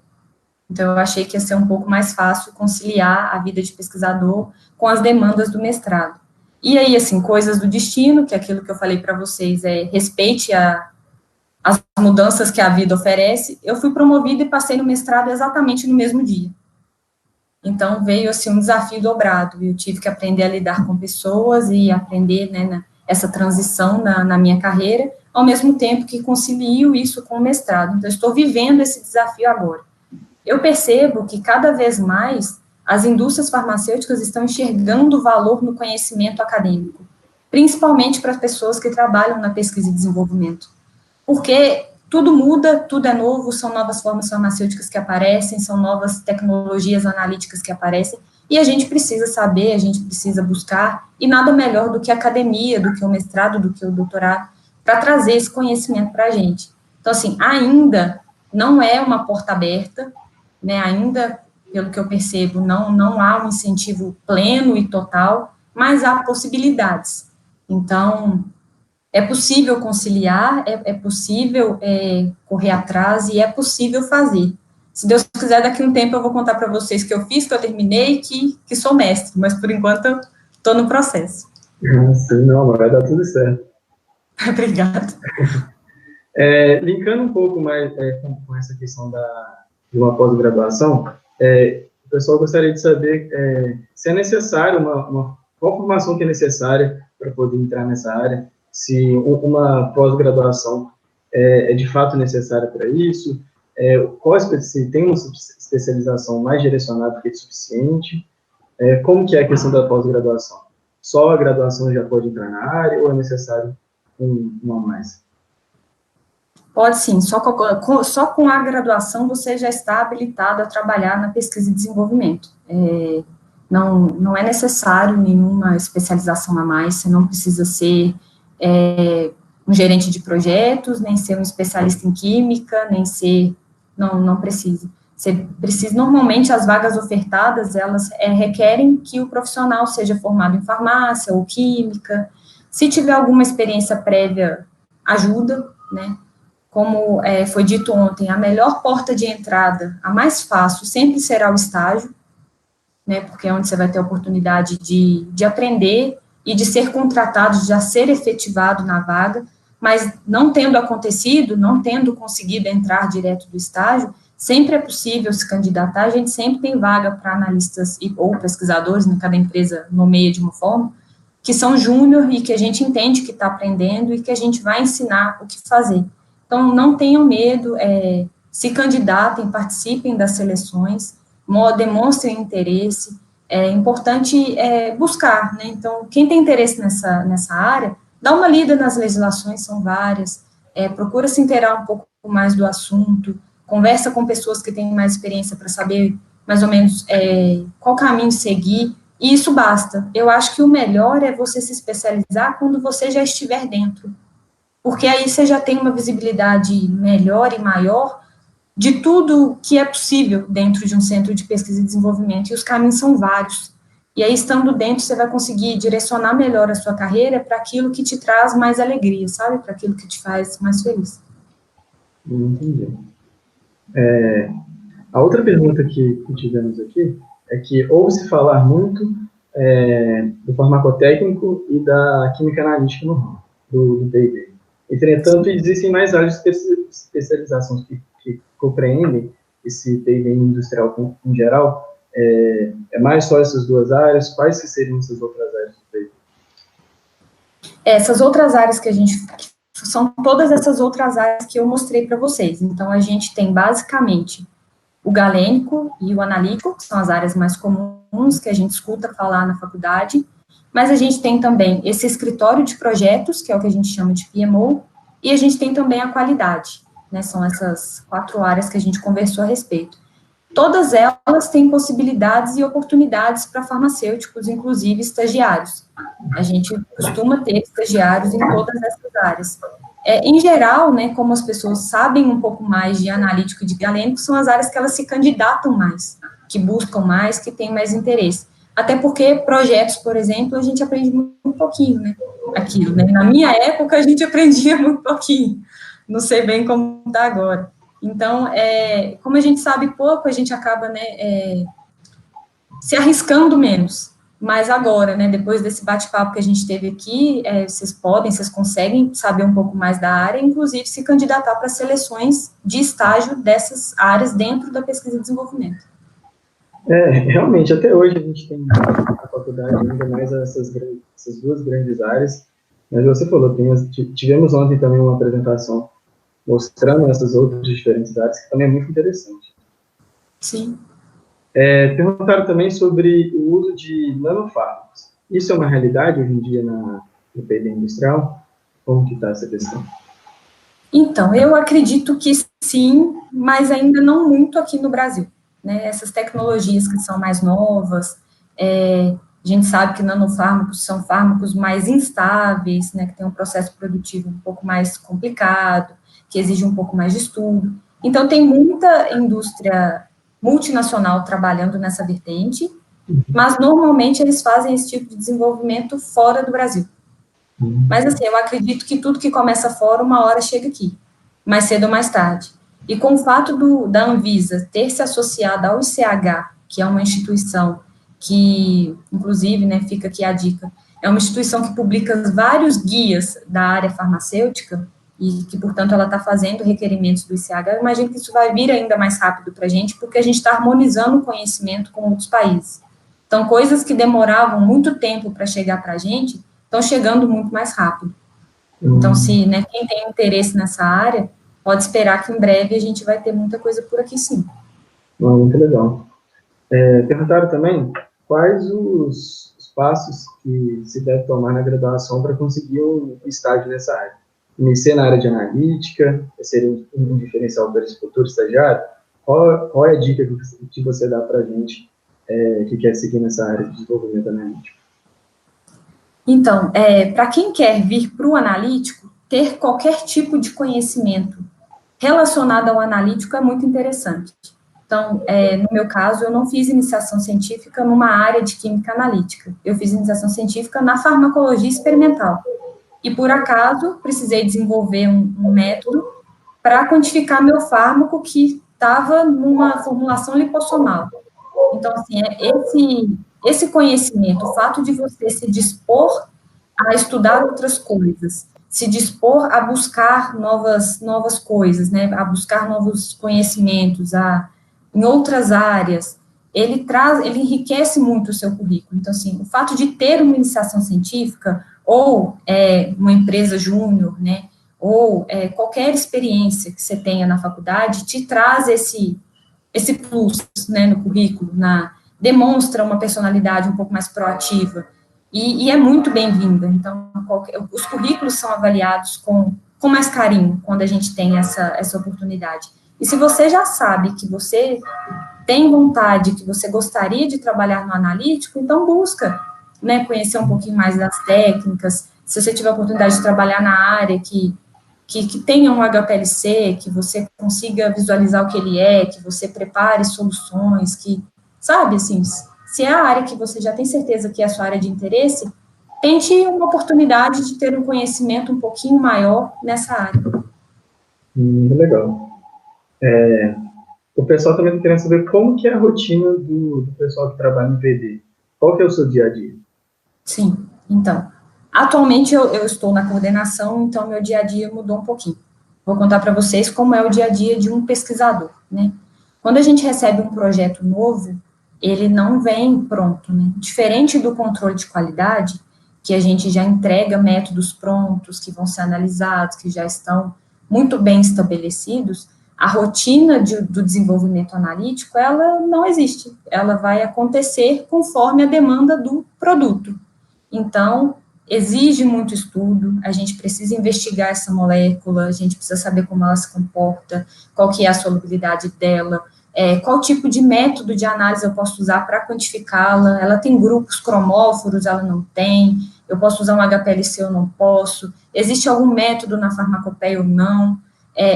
Então, eu achei que ia ser um pouco mais fácil conciliar a vida de pesquisador com as demandas do mestrado. E aí, assim, coisas do destino, que é aquilo que eu falei para vocês, respeite as mudanças que a vida oferece. Eu fui promovida e passei no mestrado exatamente no mesmo dia. Então, veio, assim, um desafio dobrado. Eu tive que aprender a lidar com pessoas e aprender, né, essa transição na minha carreira, ao mesmo tempo que concilio isso com o mestrado. Então, estou vivendo esse desafio agora. Eu percebo que, cada vez mais, as indústrias farmacêuticas estão enxergando o valor no conhecimento acadêmico, principalmente para as pessoas que trabalham na pesquisa e desenvolvimento. Porque tudo muda, tudo é novo, são novas formas farmacêuticas que aparecem, são novas tecnologias analíticas que aparecem, e a gente precisa saber, a gente precisa buscar, e nada melhor do que a academia, do que o mestrado, do que o doutorado, para trazer esse conhecimento para a gente. Então, assim, ainda não é uma porta aberta, né, ainda, pelo que eu percebo, não há um incentivo pleno e total, mas há possibilidades. Então, é possível conciliar, é possível correr atrás e é possível fazer. Se Deus quiser, daqui a um tempo eu vou contar para vocês que eu fiz, que eu terminei, que sou mestre, mas por enquanto eu estou no processo. Sim, não, vai dar tudo certo. Obrigada. Linkando um pouco mais com essa questão de uma pós-graduação, o pessoal gostaria de saber se é necessário qual formação que é necessária para poder entrar nessa área, se uma pós-graduação é de fato necessária para isso, se tem uma especialização mais direcionada que é suficiente, como que é a questão da pós-graduação? Só a graduação já pode entrar na área ou é necessário uma a mais? Pode sim, só com a graduação você já está habilitado a trabalhar na pesquisa e desenvolvimento. Não é necessário nenhuma especialização a mais, você não precisa ser um gerente de projetos, nem ser um especialista em química, nem ser, não precisa. Você precisa, normalmente as vagas ofertadas, elas requerem que o profissional seja formado em farmácia ou química, se tiver alguma experiência prévia, ajuda, né? Como foi dito ontem, a melhor porta de entrada, a mais fácil, sempre será o estágio, né, porque é onde você vai ter a oportunidade de aprender e de ser contratado, de já ser efetivado na vaga, mas não tendo acontecido, não tendo conseguido entrar direto do estágio, sempre é possível se candidatar, a gente sempre tem vaga para analistas ou pesquisadores, né, cada empresa nomeia de uma forma, que são júnior e que a gente entende que está aprendendo e que a gente vai ensinar o que fazer. Então, não tenham medo, se candidatem, participem das seleções, demonstrem interesse, é importante buscar, né? Então, quem tem interesse nessa área, dá uma lida nas legislações, são várias, procura se inteirar um pouco mais do assunto, conversa com pessoas que têm mais experiência para saber mais ou menos qual caminho seguir, e isso basta. Eu acho que o melhor é você se especializar quando você já estiver dentro, porque aí você já tem uma visibilidade melhor e maior de tudo que é possível dentro de um centro de pesquisa e desenvolvimento, e os caminhos são vários. E aí, estando dentro, você vai conseguir direcionar melhor a sua carreira para aquilo que te traz mais alegria, sabe? Para aquilo que te faz mais feliz. Entendi. A outra pergunta que tivemos aqui é que ouve-se falar muito do farmacotécnico e da química analítica no ramo, do P&D. Entretanto, existem mais áreas de especialização que compreendem esse P&D industrial em geral. É mais só essas duas áreas? Quais que seriam essas outras áreas do P&D? Essas outras áreas são todas essas outras áreas que eu mostrei para vocês. Então, a gente tem basicamente o galênico e o analítico, que são as áreas mais comuns que a gente escuta falar na faculdade, mas a gente tem também esse escritório de projetos, que é o que a gente chama de PMO, e a gente tem também a qualidade, né, são essas 4 áreas que a gente conversou a respeito. Todas elas têm possibilidades e oportunidades para farmacêuticos, inclusive estagiários. A gente costuma ter estagiários em todas essas áreas. Em geral, né, como as pessoas sabem um pouco mais de analítico e de galênico, são as áreas que elas se candidatam mais, que buscam mais, que têm mais interesse. Até porque projetos, por exemplo, a gente aprende muito pouquinho, né, aquilo, né? Na minha época, a gente aprendia muito pouquinho, não sei bem como está agora. Então, como a gente sabe pouco, a gente acaba, né, se arriscando menos. mas agora, né, depois desse bate-papo que a gente teve aqui, vocês conseguem saber um pouco mais da área, inclusive se candidatar para seleções de estágio dessas áreas dentro da pesquisa e desenvolvimento. Realmente, até hoje a gente tem na faculdade ainda mais essas duas grandes áreas, mas você falou, tivemos ontem também uma apresentação mostrando essas outras diferentes áreas, que também é muito interessante. Sim. Perguntaram também sobre o uso de nanofármacos. Isso é uma realidade hoje em dia no PD industrial? Como que está essa questão? Então, eu acredito que sim, mas ainda não muito aqui no Brasil. Né? Essas tecnologias que são mais novas, a gente sabe que nanofármacos são fármacos mais instáveis, né, que tem um processo produtivo um pouco mais complicado, que exige um pouco mais de estudo. Então, tem muita indústria multinacional trabalhando nessa vertente, mas normalmente eles fazem esse tipo de desenvolvimento fora do Brasil. Mas, assim, eu acredito que tudo que começa fora, uma hora chega aqui, mais cedo ou mais tarde. E com o fato da Anvisa ter se associado ao ICH, que é uma instituição que, inclusive, né, fica aqui a dica, é uma instituição que publica vários guias da área farmacêutica e que, portanto, ela está fazendo requerimentos do ICH, eu imagino que isso vai vir ainda mais rápido para a gente, porque a gente está harmonizando o conhecimento com outros países. Então, coisas que demoravam muito tempo para chegar para a gente, estão chegando muito mais rápido. Então, se, né, quem tem interesse nessa área, pode esperar que em breve a gente vai ter muita coisa por aqui, sim. Muito legal. Perguntaram também quais os passos que se deve tomar na graduação para conseguir um estágio nessa área. Iniciar na área de analítica, seria um diferencial para esse futuro estagiário? Qual é a dica que você dá para a gente que quer seguir nessa área de desenvolvimento analítico? Então, para quem quer vir para o analítico, ter qualquer tipo de conhecimento relacionado ao analítico é muito interessante. Então, no meu caso, eu não fiz iniciação científica numa área de química analítica. Eu fiz iniciação científica na farmacologia experimental. E, por acaso, precisei desenvolver um método para quantificar meu fármaco que estava numa formulação lipossomal. Então, assim, esse conhecimento, o fato de você se dispor a estudar outras coisas, se dispor a buscar novas coisas, né, a buscar novos conhecimentos, em outras áreas, ele enriquece muito o seu currículo. Então, assim, o fato de ter uma iniciação científica, ou uma empresa júnior, né, ou qualquer experiência que você tenha na faculdade, te traz esse plus, né, no currículo, demonstra uma personalidade um pouco mais proativa, e é muito bem-vinda. Então, os currículos são avaliados com mais carinho quando a gente tem essa oportunidade. E se você já sabe que você tem vontade, que você gostaria de trabalhar no analítico, então busca, né, conhecer um pouquinho mais das técnicas. Se você tiver a oportunidade de trabalhar na área que tenha um HPLC, que você consiga visualizar o que ele que você prepare soluções, sabe, assim, se é a área que você já tem certeza que é a sua área de interesse, tente uma oportunidade de ter um conhecimento um pouquinho maior nessa área. Legal. O pessoal também está querendo saber como que é a rotina do pessoal que trabalha no PD. Qual que é o seu dia a dia? Sim, então, atualmente eu estou na coordenação, então meu dia a dia mudou um pouquinho. Vou contar para vocês como é o dia a dia de um pesquisador, né? Quando a gente recebe um projeto novo, ele não vem pronto, né? Diferente do controle de qualidade, que a gente já entrega métodos prontos, que vão ser analisados, que já estão muito bem estabelecidos, a rotina do desenvolvimento analítico, ela não existe. Ela vai acontecer conforme a demanda do produto. Então, exige muito estudo, a gente precisa investigar essa molécula, a gente precisa saber como ela se comporta, qual que é a solubilidade dela, qual tipo de método de análise eu posso usar para quantificá-la, ela tem grupos cromóforos, ela não tem, eu posso usar um HPLC ou não posso, existe algum método na farmacopeia ou não,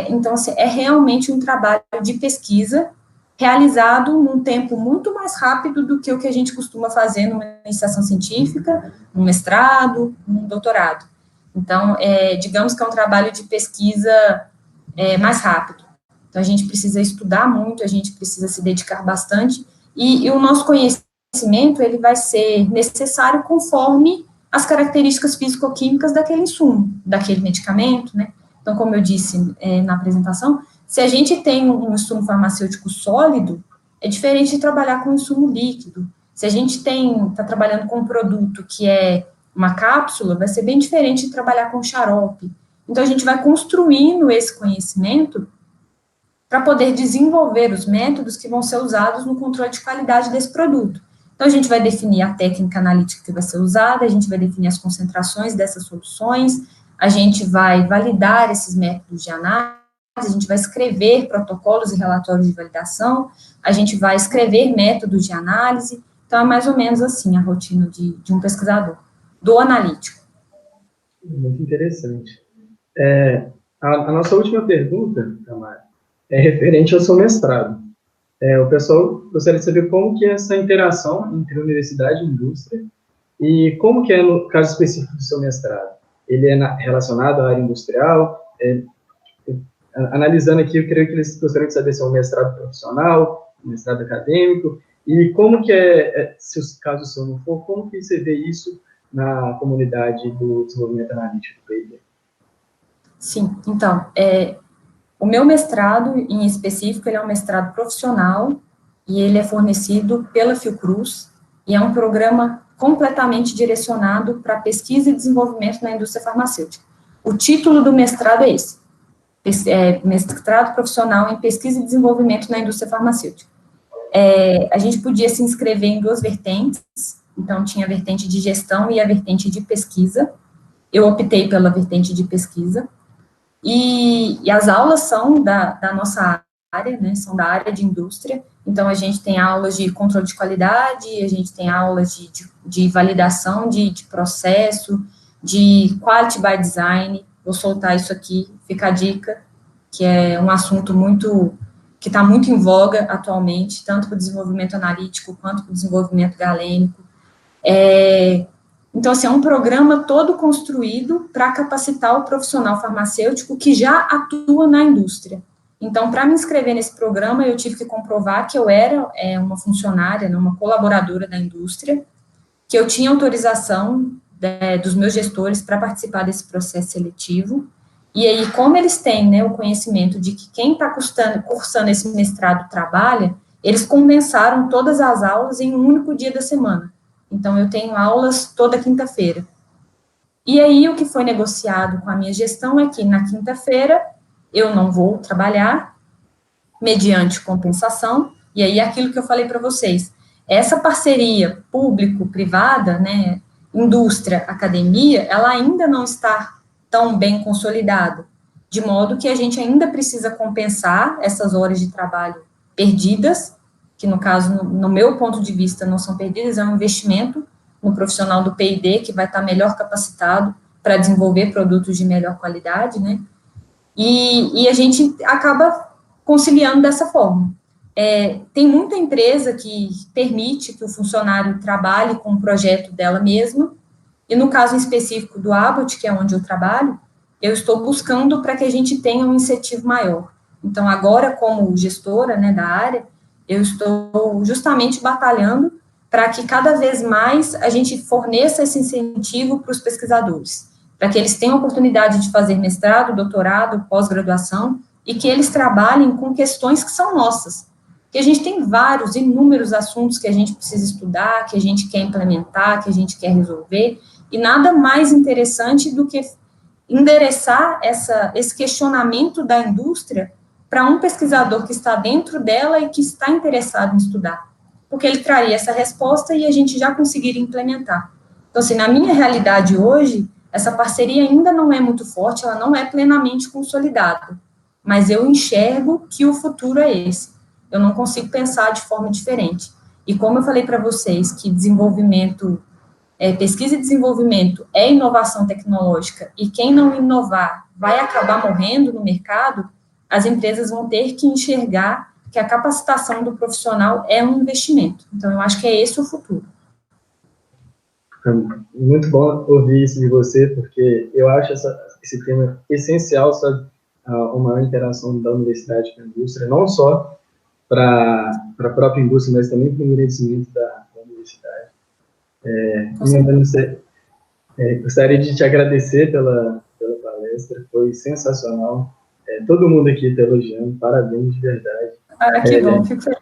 então, assim, é realmente um trabalho de pesquisa realizado num tempo muito mais rápido do que o que a gente costuma fazer numa iniciação científica, num mestrado, num doutorado. Então, digamos que é um trabalho de pesquisa mais rápido. Então, a gente precisa estudar muito, a gente precisa se dedicar bastante, e o nosso conhecimento conhecimento ele vai ser necessário conforme as características físico-químicas daquele insumo, daquele medicamento, né? Então, como eu disse na apresentação, se a gente tem um insumo farmacêutico sólido, é diferente de trabalhar com um insumo líquido. Se a gente está trabalhando com um produto que é uma cápsula, vai ser bem diferente de trabalhar com xarope. Então, a gente vai construindo esse conhecimento para poder desenvolver os métodos que vão ser usados no controle de qualidade desse produto. Então, a gente vai definir a técnica analítica que vai ser usada, a gente vai definir as concentrações dessas soluções, a gente vai validar esses métodos de análise, a gente vai escrever protocolos e relatórios de validação, a gente vai escrever métodos de análise. Então, é mais ou menos assim a rotina de um pesquisador, do analítico. Muito interessante. A nossa última pergunta, Tamara, é referente ao seu mestrado. O pessoal gostaria de saber como que é essa interação entre universidade e indústria e como que é no caso específico do seu mestrado. Ele é relacionado à área industrial? Analisando aqui, eu creio que eles gostariam de saber se é um mestrado profissional, um mestrado acadêmico, e como que se os casos são não for, como que você vê isso na comunidade do desenvolvimento analítico do P&D? Sim, então, o meu mestrado, em específico, ele é um mestrado profissional e ele é fornecido pela Fiocruz e é um programa completamente direcionado para pesquisa e desenvolvimento na indústria farmacêutica. O título do mestrado é esse, mestrado profissional em pesquisa e desenvolvimento na indústria farmacêutica. A gente podia se inscrever em 2 vertentes, então tinha a vertente de gestão e a vertente de pesquisa. Eu optei pela vertente de pesquisa. E as aulas são da nossa área, né, são da área de indústria, então a gente tem aulas de controle de qualidade, a gente tem aulas de validação de processo, de quality by design, vou soltar isso aqui, fica a dica, que é um assunto que está muito em voga atualmente, tanto para o desenvolvimento analítico, quanto para o desenvolvimento galênico. Então, assim, é um programa todo construído para capacitar o profissional farmacêutico que já atua na indústria. Então, para me inscrever nesse programa, eu tive que comprovar que eu era uma funcionária, uma colaboradora da indústria, que eu tinha autorização dos meus gestores para participar desse processo seletivo. E aí, como eles têm, né, o conhecimento de que quem está cursando esse mestrado trabalha, eles condensaram todas as aulas em um único dia da semana. Então, eu tenho aulas toda quinta-feira. E aí, o que foi negociado com a minha gestão é que, na quinta-feira, eu não vou trabalhar, mediante compensação, e aí, aquilo que eu falei para vocês, essa parceria público-privada, né, indústria, academia, ela ainda não está tão bem consolidada, de modo que a gente ainda precisa compensar essas horas de trabalho perdidas, que no caso, no meu ponto de vista, não são perdidas, é um investimento no profissional do P&D, que vai estar melhor capacitado para desenvolver produtos de melhor qualidade, né, e a gente acaba conciliando dessa forma. Tem muita empresa que permite que o funcionário trabalhe com o projeto dela mesma, e no caso específico do Abbott, que é onde eu trabalho, eu estou buscando para que a gente tenha um incentivo maior. Então, agora, como gestora, né, da área, eu estou justamente batalhando para que cada vez mais a gente forneça esse incentivo para os pesquisadores, para que eles tenham a oportunidade de fazer mestrado, doutorado, pós-graduação, e que eles trabalhem com questões que são nossas. Porque a gente tem inúmeros assuntos que a gente precisa estudar, que a gente quer implementar, que a gente quer resolver, e nada mais interessante do que endereçar esse questionamento da indústria para um pesquisador que está dentro dela e que está interessado em estudar, porque ele traria essa resposta e a gente já conseguiria implementar. Então, assim, na minha realidade hoje, essa parceria ainda não é muito forte, ela não é plenamente consolidada, mas eu enxergo que o futuro é esse. Eu não consigo pensar de forma diferente. E como eu falei para vocês que pesquisa e desenvolvimento é inovação tecnológica, e quem não inovar vai acabar morrendo no mercado, as empresas vão ter que enxergar que a capacitação do profissional é um investimento. Então, eu acho que é esse o futuro. Muito bom ouvir isso de você, porque eu acho esse tema essencial, sabe? Uma interação da universidade com a indústria, não só para a própria indústria, mas também para o engrandecimento da universidade. universidade. Gostaria de te agradecer pela palestra, foi sensacional. Todo mundo aqui está elogiando, parabéns de verdade. Que bom, fico feliz.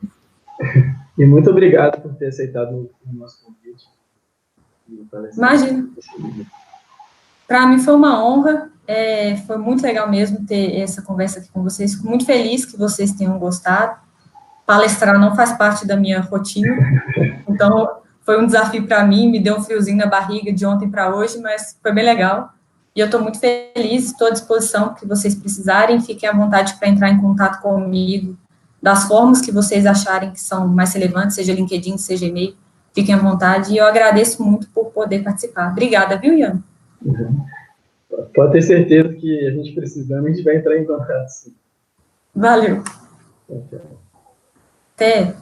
E muito obrigado por ter aceitado o nosso convite. Imagina. Para mim foi uma honra, foi muito legal mesmo ter essa conversa aqui com vocês. Fico muito feliz que vocês tenham gostado. Palestrar não faz parte da minha rotina, então foi um desafio para mim, me deu um friozinho na barriga de ontem para hoje, mas foi bem legal. E eu estou muito feliz, estou à disposição que vocês precisarem, fiquem à vontade para entrar em contato comigo, das formas que vocês acharem que são mais relevantes, seja LinkedIn, seja e-mail, fiquem à vontade, e eu agradeço muito por poder participar. Obrigada, viu, Ian? Pode ter certeza que a gente precisando, a gente vai entrar em contato, sim. Valeu. Tchau. Até.